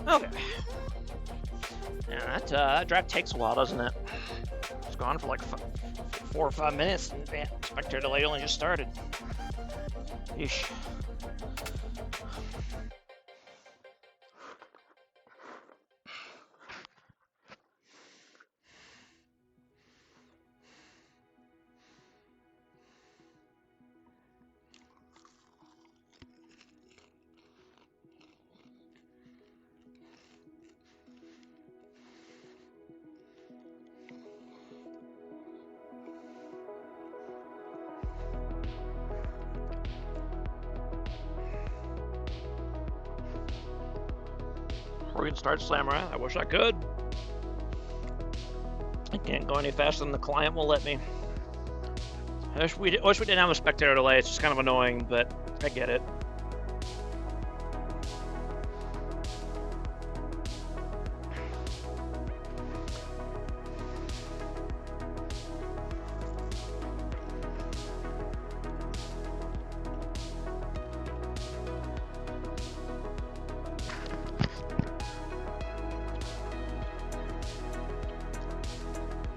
Okay. Yeah, that draft takes a while, doesn't it? It's gone for like 4 or 5 minutes, and man, spectator delay only just started. Yeesh. We're gonna start Samurai. I wish I could. I can't go any faster than the client will let me. I wish we didn't have a spectator delay. It's just kind of annoying, but I get it.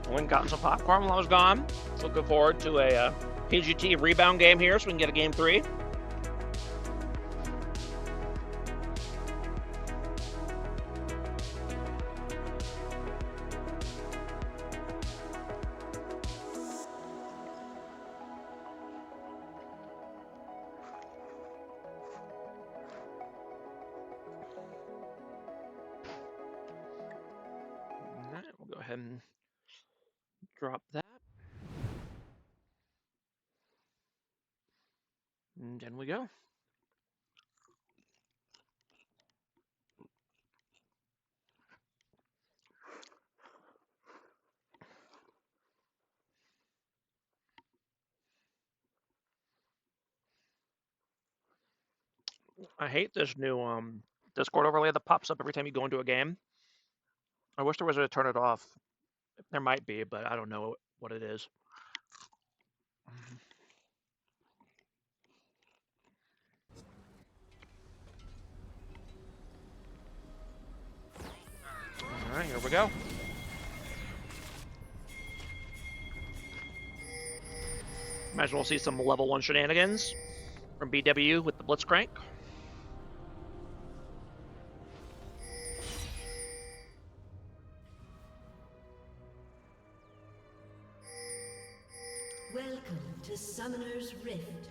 I went and gotten some popcorn while I was gone. Looking forward to a PGT rebound game here so we can get a game 3. All right, we'll go ahead and drop that. And in we go. I hate this new Discord overlay that pops up every time you go into a game. I wish there was a way to turn it off. There might be, but I don't know what it is. All right, here we go. Imagine we'll see some level 1 shenanigans from BW with the Blitzcrank. Welcome to Summoner's Rift.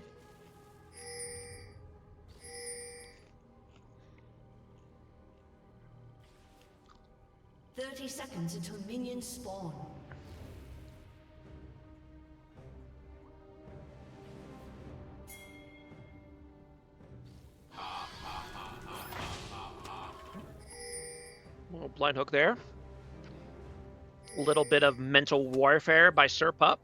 "30 seconds until minions spawn." Little blind hook there. A little bit of mental warfare by Sir Pup.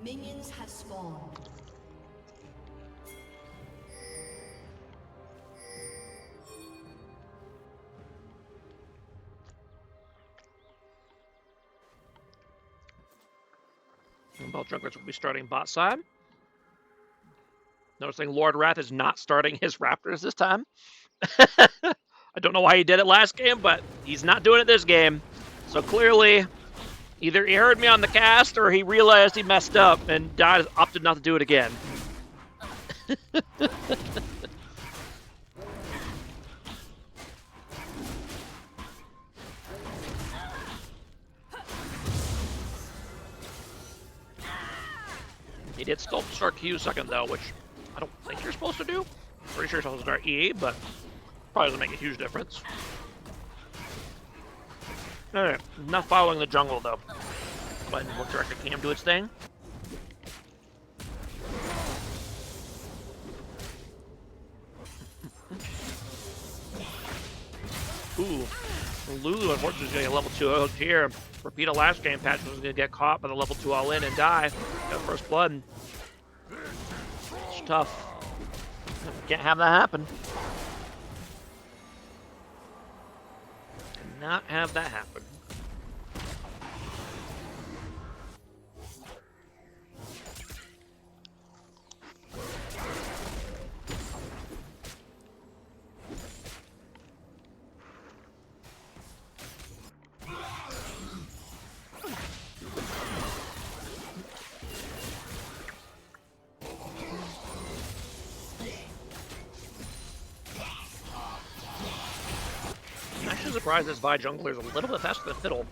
Minions have spawned. Both junglers will be starting bot side. Noticing Lord Wrath is not starting his Raptors this time. I don't know why he did it last game, but he's not doing it this game. So clearly, either he heard me on the cast or he realized he messed up and opted not to do it again. He did still start Q second though, which I don't think you're supposed to do. Pretty sure you're supposed to start E, but probably doesn't make a huge difference. Alright, not following the jungle though. Go ahead and let Director Cam do its thing. Ooh, Lulu unfortunately is getting a level 2 hooked here. Repeat of last game, Patrick was going to get caught by the level 2 all in and die. Got first blood. It's tough. Can't have that happen. Cannot have that happen. Surprised this Vi jungler is a little bit faster than Fiddle.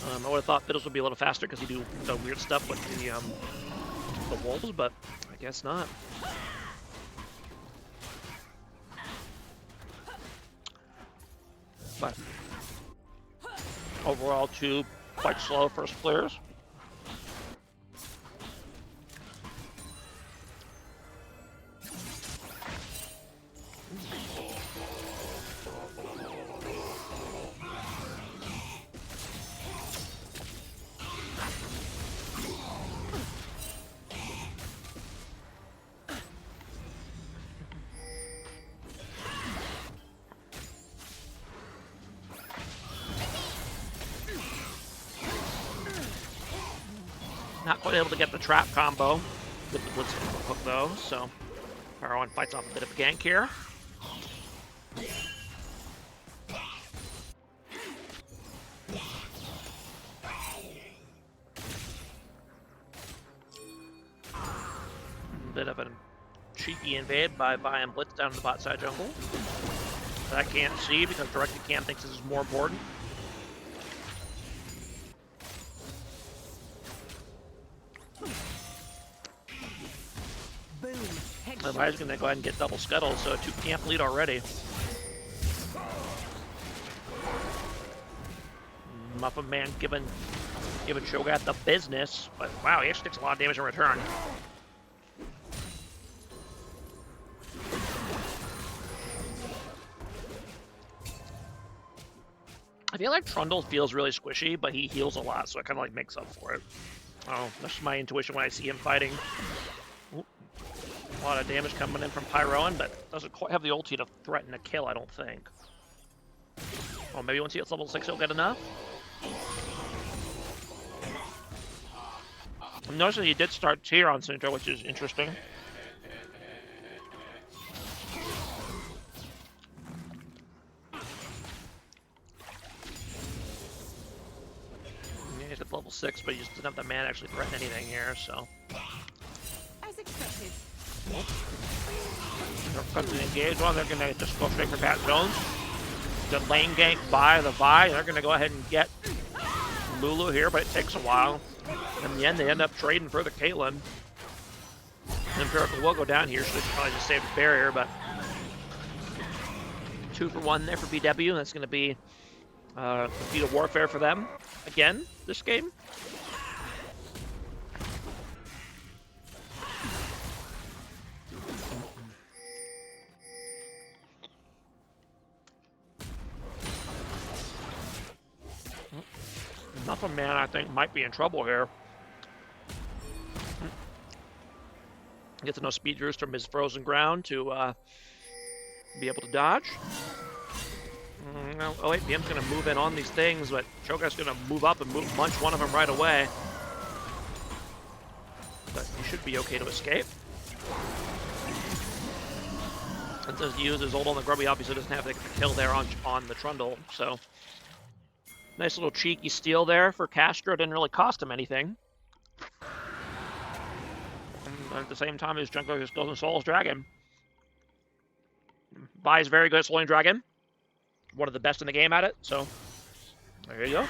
I would have thought Fiddles would be a little faster because he do the weird stuff with the wolves, but I guess not. But overall, two quite slow first players. Not quite able to get the trap combo with the Blitz hook though, so Parawan fights off a bit of a gank here. Bit of a cheeky invade by Vi and Blitz down to the bot side jungle. That I can't see because Directed Cam thinks this is more important. Vi's going to go ahead and get double scuttle, so a 2 camp lead already. Muffin Man giving Shogat the business, but wow, he actually takes a lot of damage in return. I feel like Trundle feels really squishy, but he heals a lot, so it kind of like makes up for it. Oh, that's my intuition when I see him fighting. Ooh. A lot of damage coming in from Pyroan, but doesn't quite have the ulti to threaten a kill, I don't think. Oh, maybe once he gets level 6, he'll get enough? I'm noticing he did start tier on Center, which is interesting. Yeah, he's at level 6, but he just doesn't have the mana to actually threaten anything here, so. As expected. They're going to engage one. They're going to just go straight for Pat Jones. The lane gank by the Vi. They're going to go ahead and get Lulu here, but it takes a while. In the end, they end up trading for the Caitlyn. Empirical will go down here. Should probably just save the barrier, but 2 for 1 there for BW. That's going to be a feat of warfare for them again this game. Muffin Man, I think, might be in trouble here. Gets enough speed boost from his frozen ground to be able to dodge. Oh wait, BM's going to move in on these things, but Cho'Gath's going to move up and munch one of them right away. but he should be okay to escape. And does use his ult on the Grubby obviously doesn't have the kill there on the Trundle, so nice little cheeky steal there for Castro. Didn't really cost him anything. And at the same time, his jungler just goes and souls Dragon. Vi is very good at soloing Dragon. One of the best in the game at it, so there you go.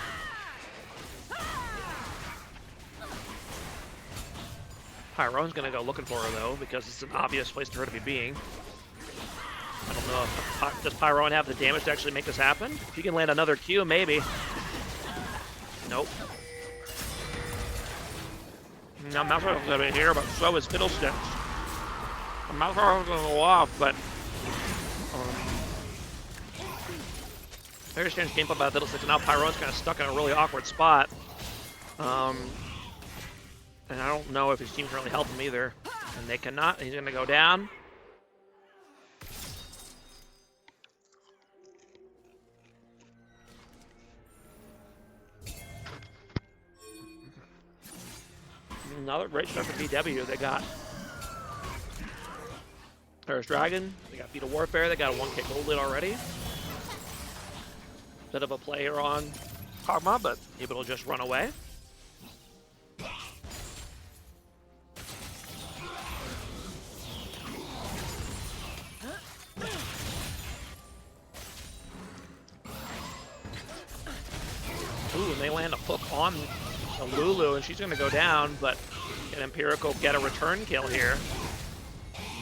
Pyrone's gonna go looking for her though, because it's an obvious place for her to be being. I don't know if does Pyrone have the damage to actually make this happen? If he can land another Q, maybe. Nope. Now Malzar's gonna be here, but so is Fiddlesticks. Malzar's gonna go off, but very strange gameplay by Fiddlesticks, and now Pyrone's kind of stuck in a really awkward spot. And I don't know if his team can really help him either. And they cannot. He's going to go down. Another great start for BW. They got There's Dragon. They got Beat of Warfare. They got a 1K gold lead already. Bit of a play here on Kog'Maw, but able to just run away. Ooh, and they land a hook on the Lulu, and she's going to go down, but can Empirical get a return kill here?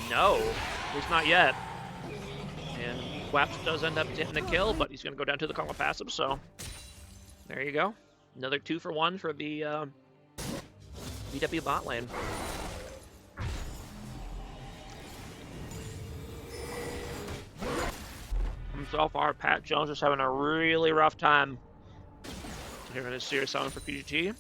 No, at least not yet. And Waps does end up getting the kill, but he's going to go down to the Kog'Maw passive, so there you go. Another 2-for-1 for the BW bot lane. And so far, Pat Jones is having a really rough time here in his Series 7 for PGT.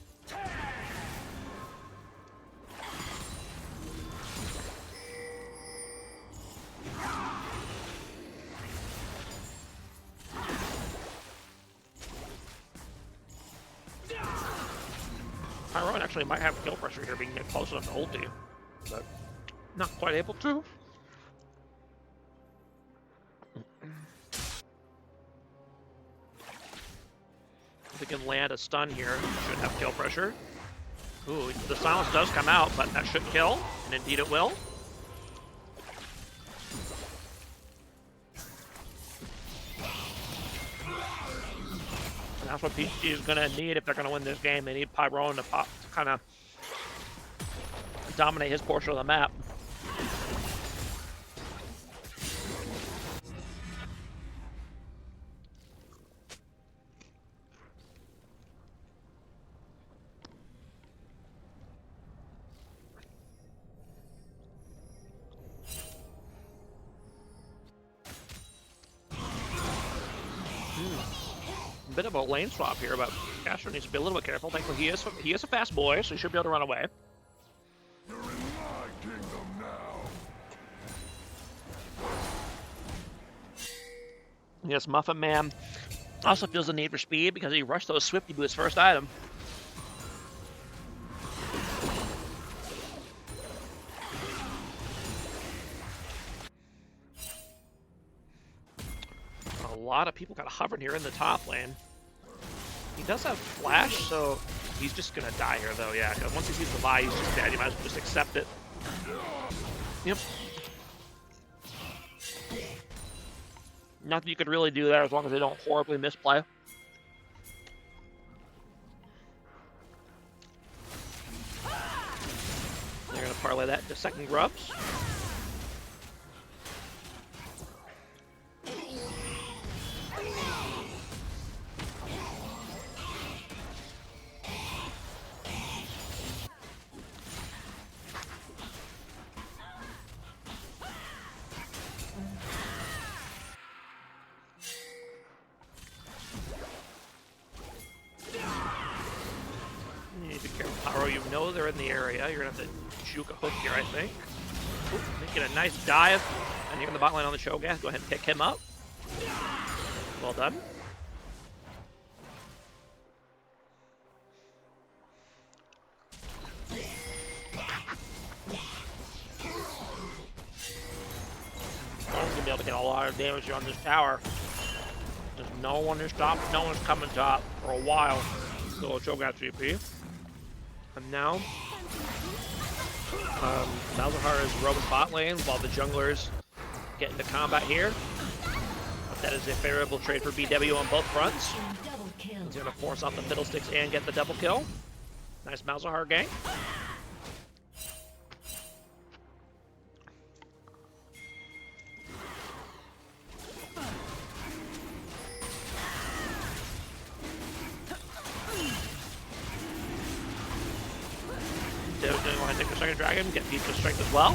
Tyrone actually might have kill pressure here, being close enough to ulti, but not quite able to. If we can land a stun here, should have kill pressure. Ooh, the silence does come out, but that should kill, and indeed it will. And that's what PGT is going to need if they're going to win this game. They need Pyrone to kind of dominate his portion of the map. Bit of a lane swap here, but Castro needs to be a little bit careful. Thankfully, he is a fast boy, so he should be able to run away. You're in my kingdom now. Yes, Muffin Man also feels the need for speed because he rushed those Swifty Boots first item. A lot of people kind of hovering here in the top lane. He does have flash, so he's just gonna die here though, yeah. Once he sees the buy, he's just dead. You might as well just accept it. Yep. Not that you could really do that as long as they don't horribly misplay. They're gonna parlay that into second grubs. You know they're in the area. You're gonna have to juke a hook here, I think. Ooh, making a nice dive. And you're in the bot lane on the Cho'Gath. Go ahead and pick him up. Well done. to get a lot of damage on this tower. There's no one is top, no one's coming top for a while. So a choke out GP. And now, Malzahar is roaming bot lane while the junglers get into combat here. But that is a favorable trade for BW on both fronts. He's going to force off the Fiddlesticks and get the double kill. Nice Malzahar gank. They're going to go ahead and take the second dragon, get Beat to strength as well.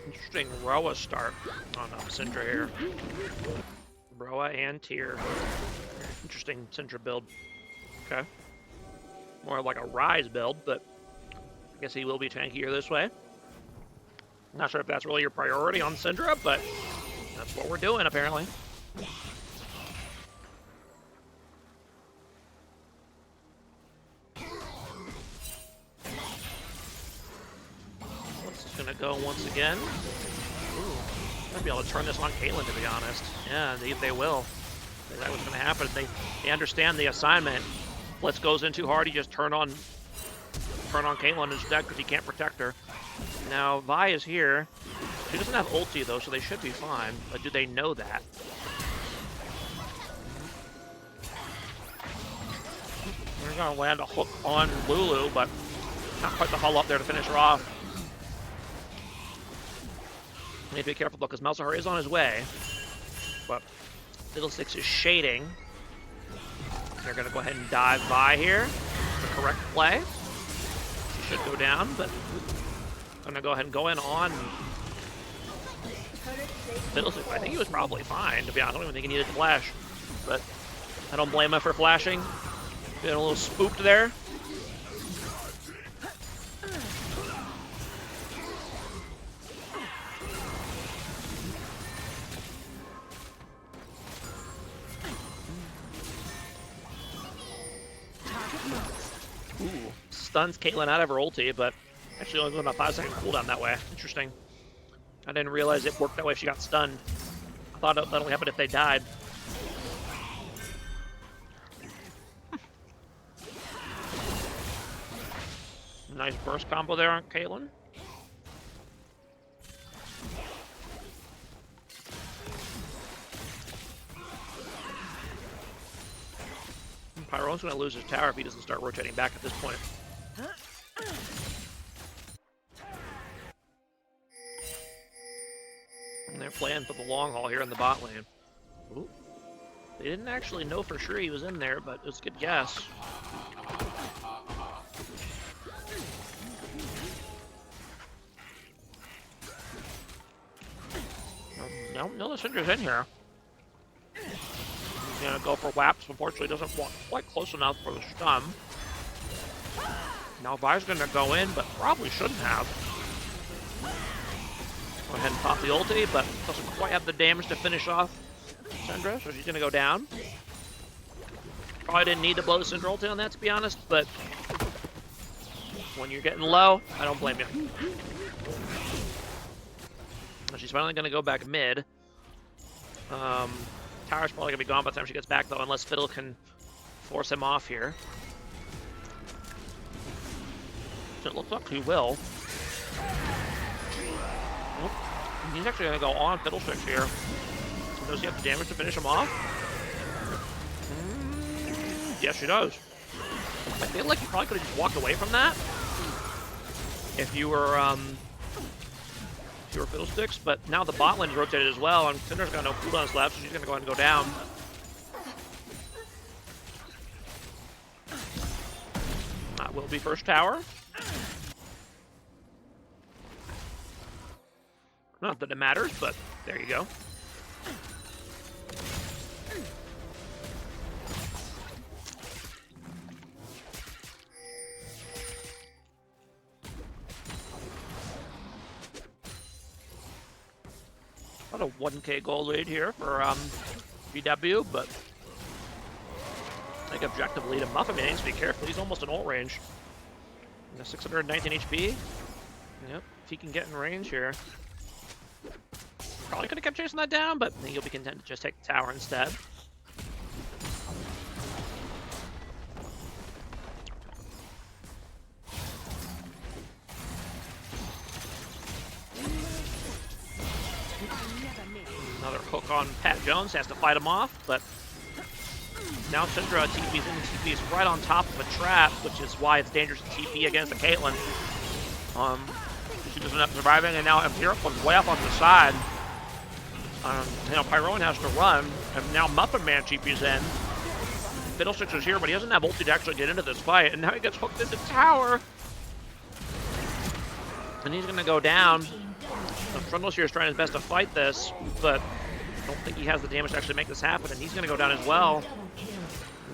Interesting Roa start on Syndra here. Roa and Tyr. Interesting Syndra build. Okay. More like a Rise build, but I guess he will be tankier this way. Not sure if that's really your priority on Syndra, but that's what we're doing apparently. Gonna go once again. Ooh, might be able to turn this on Caitlyn, to be honest. Yeah, they will. That's what's gonna happen. They understand the assignment. Blitz goes in too hard, he just turn on Caitlyn instead because he can't protect her. Now Vi is here. She doesn't have ulti though, so they should be fine. But do they know that? They're gonna land a hook on Lulu, but not quite the hull up there to finish her off. Need to be careful because Malzahar is on his way, but Fiddlesticks is shading. They're going to go ahead and dive by here. The correct play. She should go down, but going to go ahead and go in on Fiddlesticks. I think he was probably fine, to be honest. I don't even think he needed to flash, but I don't blame him for flashing. Being a little spooked there. Ooh, stuns Caitlyn out of her ulti, but actually only goes on a 5-second cooldown that way. Interesting. I didn't realize it worked that way if she got stunned. I thought that only happened if they died. Nice burst combo there on Caitlyn. Pyro's going to lose his tower if he doesn't start rotating back at this point. And they're playing for the long haul here in the bot lane. Ooh. They didn't actually know for sure he was in there, but it was a good guess. No, the Syndra's in here. He's gonna go for Waps. Unfortunately, doesn't walk quite close enough for the stun. Now Vi's gonna go in, but probably shouldn't have. Go ahead and pop the ulti, but doesn't quite have the damage to finish off Syndra, so she's gonna go down. Probably didn't need to blow the Syndra ulti on that, to be honest, but when you're getting low, I don't blame you. She's finally gonna go back mid. Tower's probably gonna be gone by the time she gets back though, unless Fiddle can force him off here. So it looks like he will. Oh, he's actually gonna go on Fiddlesticks here. Does he have the damage to finish him off? Yes, he does. I feel like you probably could have just walked away from that if you were Fiddlesticks, but now the bot lane is rotated as well, and Syndra's got no cooldowns left, so she's gonna go ahead and go down. That will be first tower. Not that it matters, but there you go. About a 1k gold lead here for BW, but I think objectively to Muffin needs to be careful. He's almost in ult range. 619 HP. Yep, if he can get in range here. Probably could have kept chasing that down, but I think he'll be content to just take the tower instead. Another hook on Pat Jones, has to fight him off, but now Syndra TP's in, TP's right on top of a trap, which is why it's dangerous to TP against the Caitlyn. She doesn't end up surviving, and now Empiric comes way up on the side. You know, Pyroan has to run, and now Muffin Man TP's in. Fiddlesticks is here, but he doesn't have ulti to actually get into this fight, and now he gets hooked into tower. And he's gonna go down. Trundles here is trying his best to fight this, but I don't think he has the damage to actually make this happen, and he's going to go down as well.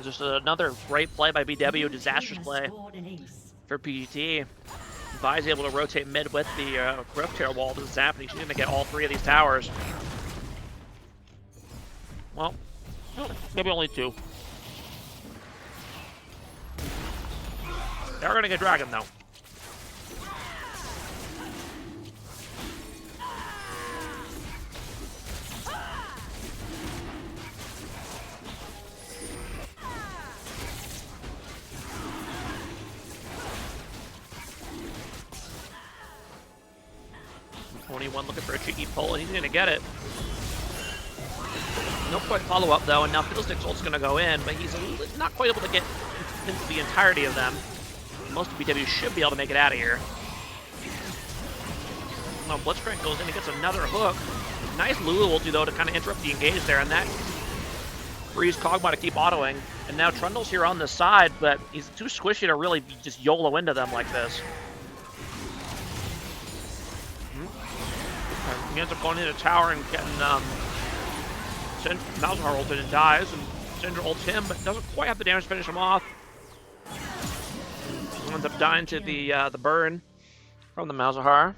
Just another great play by BW, disastrous play for PGT. Vi's able to rotate mid with the Rift Tear wall. This is happening. She's going to get all 3 of these towers. Well, maybe only 2. They're going to get Dragon, though. One looking for a cheeky pull, and he's going to get it. No quite follow-up, though, and now Fiddlestick's ult's going to go in, but he's not quite able to get into the entirety of them. Most of BW should be able to make it out of here. Now Blitzcrank goes in and gets another hook. Nice Lulu ulti, though, to kind of interrupt the engage there, and that frees Kog'Maw to keep autoing. And now Trundle's here on the side, but he's too squishy to really just YOLO into them like this. He ends up going into the tower and getting Malzahar ulted and dies, and Syndra ults him, but doesn't quite have the damage to finish him off. Ends up dying to the burn from the Malzahar.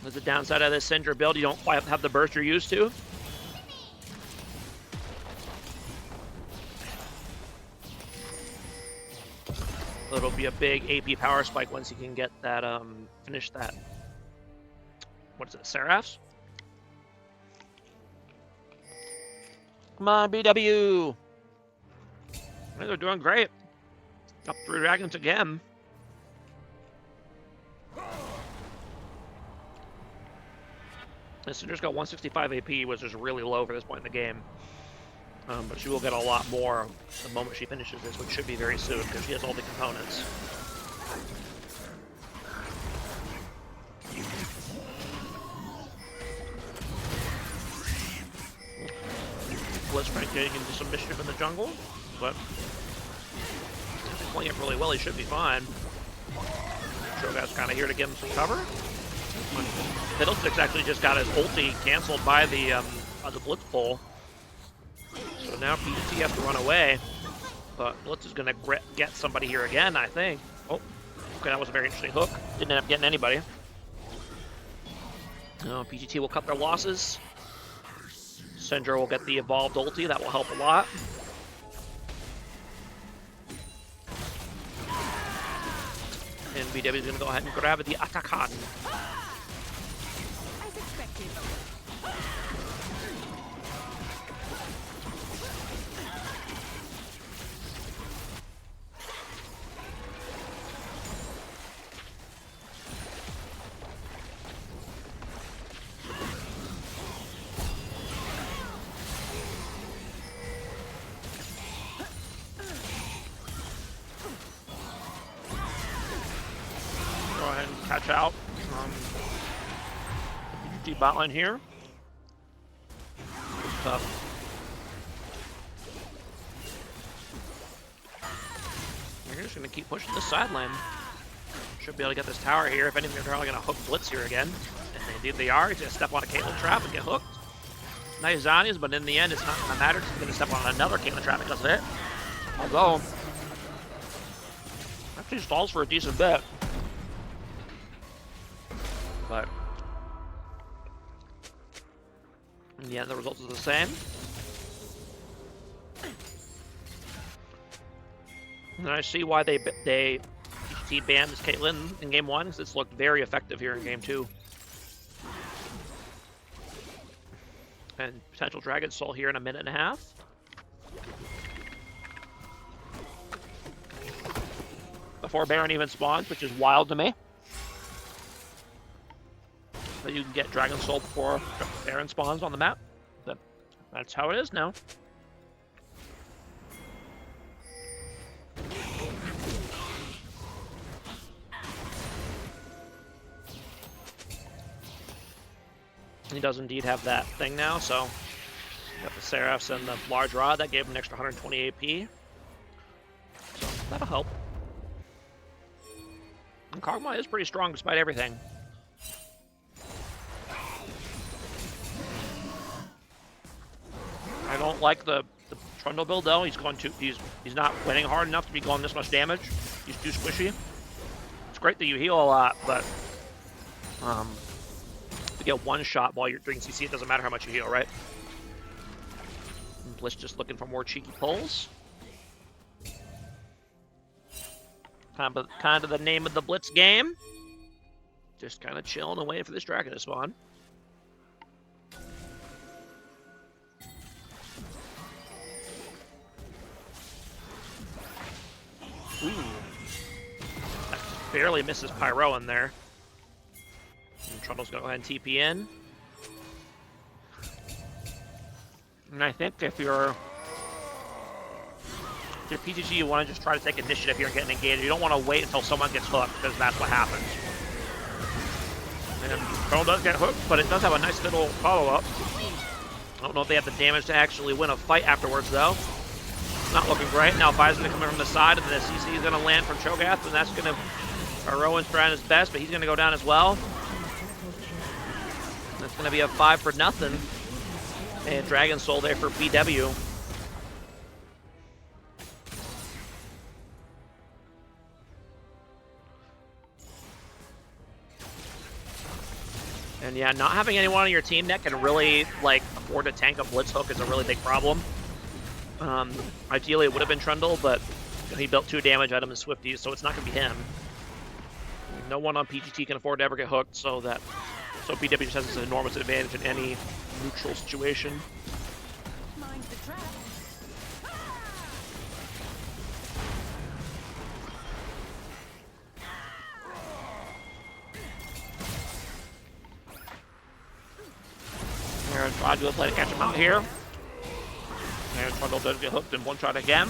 There's the downside of this Syndra build, you don't quite have the burst you're used to. It'll be a big AP power spike once you can get that, finish that. What is it, Seraphs? Come on, BW! They're doing great. Up 3 dragons again. Syndra's got 165 AP, which is really low for this point in the game. But she will get a lot more the moment she finishes this, which should be very soon, because she has all the components. Blitzcrank getting into some mischief in the jungle, but he's playing it really well. He should be fine. Shogun's kind of here to give him some cover. Fiddlesticks actually just got his ulti canceled by the Blitz pull. So now PGT has to run away, but Blitz is going to get somebody here again, I think. Oh, okay, that was a very interesting hook. Didn't end up getting anybody. PGT will cut their losses. Syndra will get the evolved ulti, that will help a lot. And BW is going to go ahead and grab the Atakan. As expected. Catch out. PGT bot line here. Tough. We're just going to keep pushing this side lane. Should be able to get this tower here. If anything, they're probably going to hook Blitz here again. And indeed they are. He's going to step on a Caitlyn trap and get hooked. Nice Zanias, but in the end, it's not going to matter. He's going to step on another Caitlyn trap because of it. Although, actually stalls for a decent bit. But in the end, the result is the same. And I see why they PGT banned his Caitlyn in game 1, because it's looked very effective here in game 2. And potential Dragon Soul here in a minute and a half. Before Baron even spawns, which is wild to me. That you can get Dragon Soul before Baron spawns on the map. But that's how it is now. He does indeed have that thing now, so got the Seraphs and the large rod. That gave him an extra 120 AP. So that'll help. And Kog'Maw is pretty strong despite everything. I don't like the Trundle build though. He's not winning hard enough to be going this much damage. He's too squishy. It's great that you heal a lot, but to get one shot while you're doing CC, it doesn't matter how much you heal, right? And Bliss just looking for more cheeky pulls. Kind of the name of the Blitz game. Just kind of chilling and waiting for this dragon to spawn. Ooh. That barely misses Pyro in there. And Trundle's gonna go ahead and TP in. And I think if you're PGT, you want to just try to take initiative here and get engaged. You don't want to wait until someone gets hooked, because that's what happens. And Trundle does get hooked, but it does have a nice little follow-up. I don't know if they have the damage to actually win a fight afterwards, though. Not looking great. Now Fi's going to come in from the side, and then the CC is going to land from Cho'Gath, and that's going to... Rowan's trying his best, but he's going to go down as well. That's going to be a 5-for-0. And Dragon Soul there for BW. And yeah, not having anyone on your team that can really, like, afford to tank a Blitz hook is a really big problem. Ideally, it would have been Trundle, but he built 2 damage items and Swifties, so it's not going to be him. No one on PGT can afford to ever get hooked, so BW just has an enormous advantage in any neutral situation. Mind the trap. Aaron tried to play to catch him out here. And Trundle does get hooked in one shot again.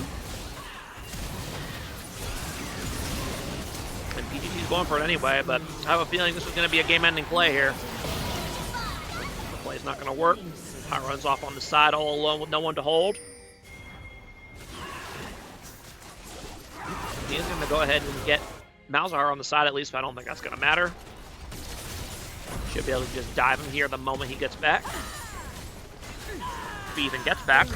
And PGT's going for it anyway, but I have a feeling this is going to be a game-ending play here. The play's not going to work. Pyro runs off on the side all alone with no one to hold. He is going to go ahead and get Malzahar on the side at least, but I don't think that's going to matter. Should be able to just dive him here the moment he gets back. If he even gets back.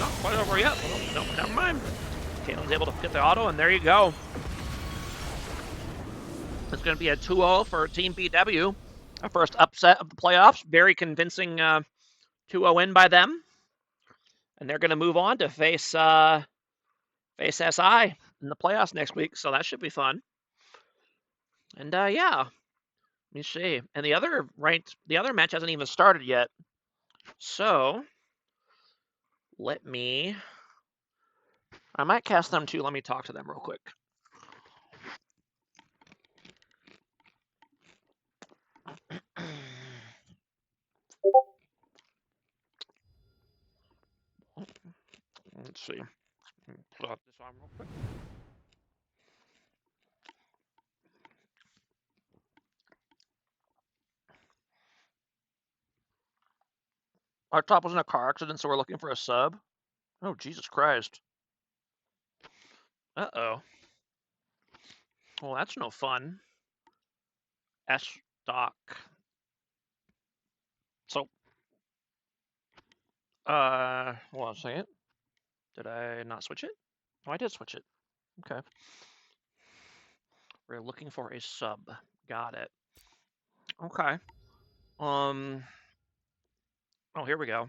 Not quite over yet. No, never mind. Caitlyn's able to get the auto, and there you go. It's going to be a 2-0 for Team BW. Our first upset of the playoffs. Very convincing 2-0 win by them. And they're going to move on to face SI in the playoffs next week, so that should be fun. And yeah, let me see. And the other match hasn't even started yet. So I might cast them too. Let me talk to them real quick. Let's see. Pull out this arm real quick. Our top was in a car accident, so we're looking for a sub. Oh, Jesus Christ. Uh-oh. Well, that's no fun. S-Stock. So, hold on a second. Did I not switch it? Oh, I did switch it. Okay. We're looking for a sub. Got it. Okay. Oh, here we go.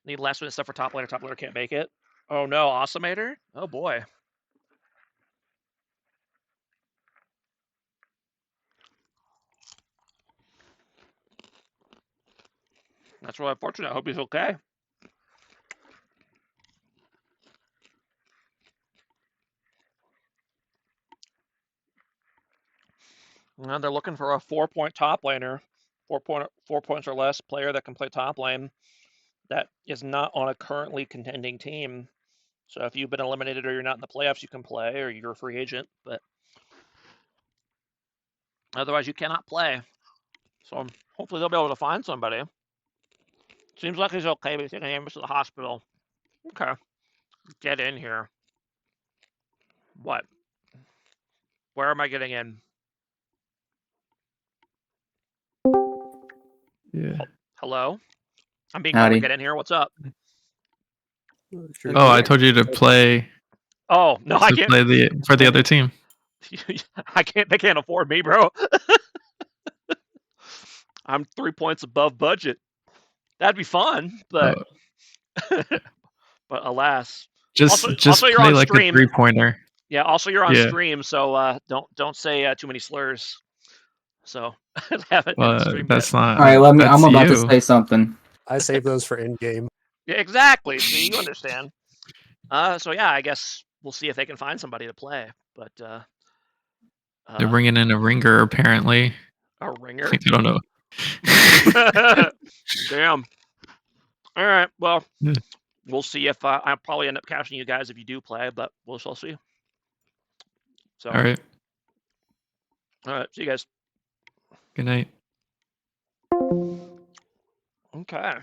Need last minute stuff for top laner. Top laner can't make it. Oh no, Awesomator? Oh boy. That's really unfortunate. I hope he's okay. And they're looking for a 4-point top laner, 4 points or less player that can play top lane that is not on a currently contending team. So if you've been eliminated or you're not in the playoffs, you can play, or you're a free agent, but otherwise you cannot play. So hopefully they'll be able to find somebody. Seems like he's okay, but he's taking ambulance to the hospital. Okay. Get in here. What? Where am I getting in? Yeah. Hello? I'm being told to get in here. What's up? Oh, I told you to play. Oh, no, I can't. Play for the other team. I can't. They can't afford me, bro. I'm 3 points above budget. That'd be fun, but but alas. Just also you're play on like stream. a 3-pointer. Yeah. Also, you're on stream, so don't say too many slurs. So haven't streamed that's yet. not. All right, let me. That's I'm about you. to say something. I save those for in game. Yeah, exactly. See, you understand. So yeah, I guess we'll see if they can find somebody to play. But they're bringing in a ringer apparently. A ringer? I don't know. Damn. All right. Well, we'll see if I'll probably end up catching you guys if you do play, but we'll shall see. So. All right. All right. See you guys. Good night. Okay.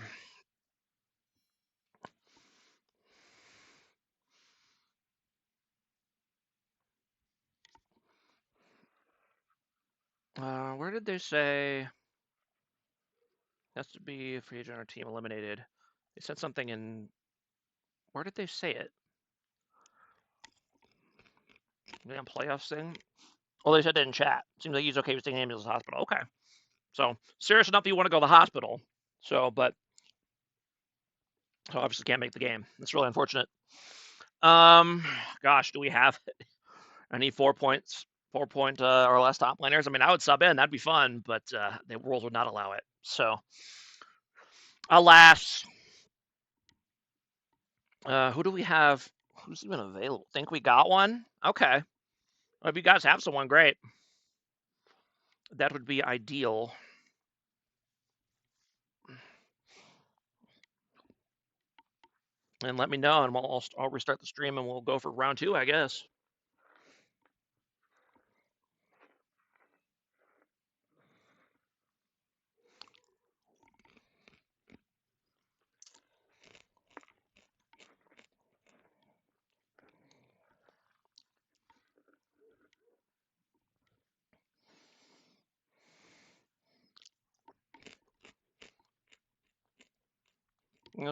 Where did they say has to be a free agent or team eliminated? They said something in. Where did they say it? The playoffs thing? Well, they said it in chat. Seems like he's okay with taking ambulance to the hospital. Okay. So serious enough that you want to go to the hospital. So obviously can't make the game. That's really unfortunate. Gosh, do we have any 4 points, 4-point or less top laners? I mean, I would sub in. That'd be fun, but the rules would not allow it. So, alas. Who do we have? Who's even available? Think we got one? Okay. Well, if you guys have someone, great. That would be ideal. And let me know, and I'll restart the stream, and we'll go for round 2, I guess.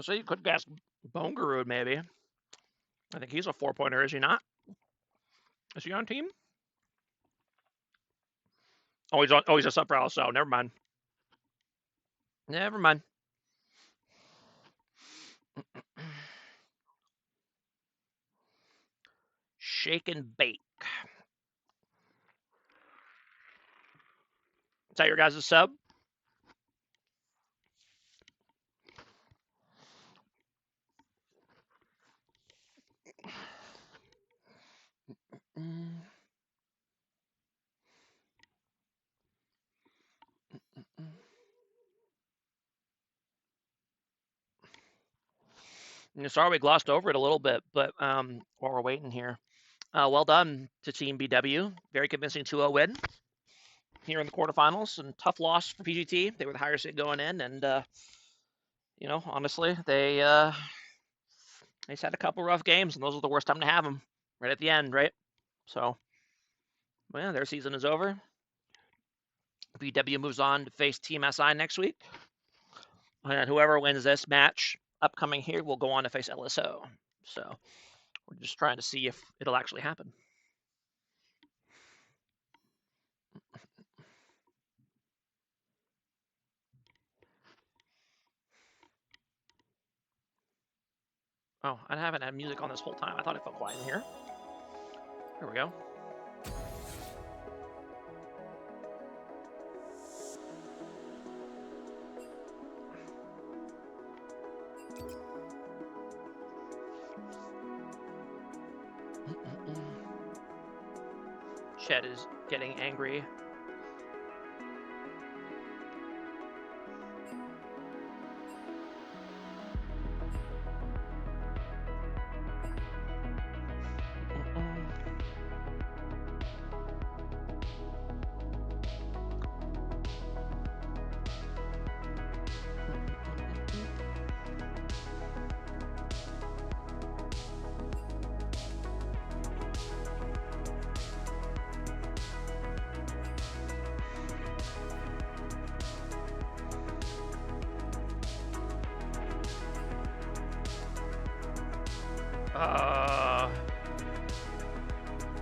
So you could ask Bone Guru, maybe. I think he's a 4-pointer, is he not? Is he on team? Oh, he's on. Oh, he's a sub row, so never mind. Never mind. Shake and bake. Is that your guys' sub? Sorry we glossed over it a little bit, but while we're waiting here. Well done to Team BW. Very convincing 2-0 win here in the quarterfinals, and tough loss for PGT. They were the higher seed going in, and honestly, they had a couple rough games, and those are the worst time to have them right at the end, right? So, well, their season is over. BW moves on to face Team SI next week, and whoever wins this match upcoming here will go on to face LSO. So we're just trying to see if it'll actually happen. Oh, I haven't had music on this whole time. I thought it felt quiet in here. Here we go. Shed is getting angry.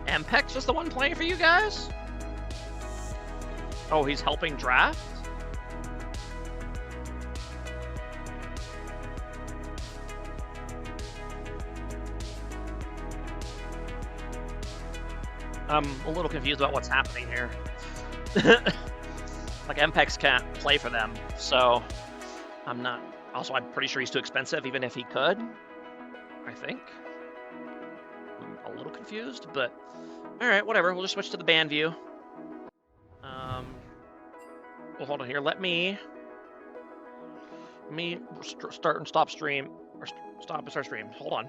Ampex was the one playing for you guys? Oh, he's helping draft? I'm a little confused about what's happening here. Like, Ampex can't play for them, so I'm not... Also, I'm pretty sure he's too expensive, even if he could. I think. I'm a little confused, but... Alright, whatever. We'll just switch to the band view. Well, hold on here. Let me start and stop stream. Or stop and start stream. Hold on.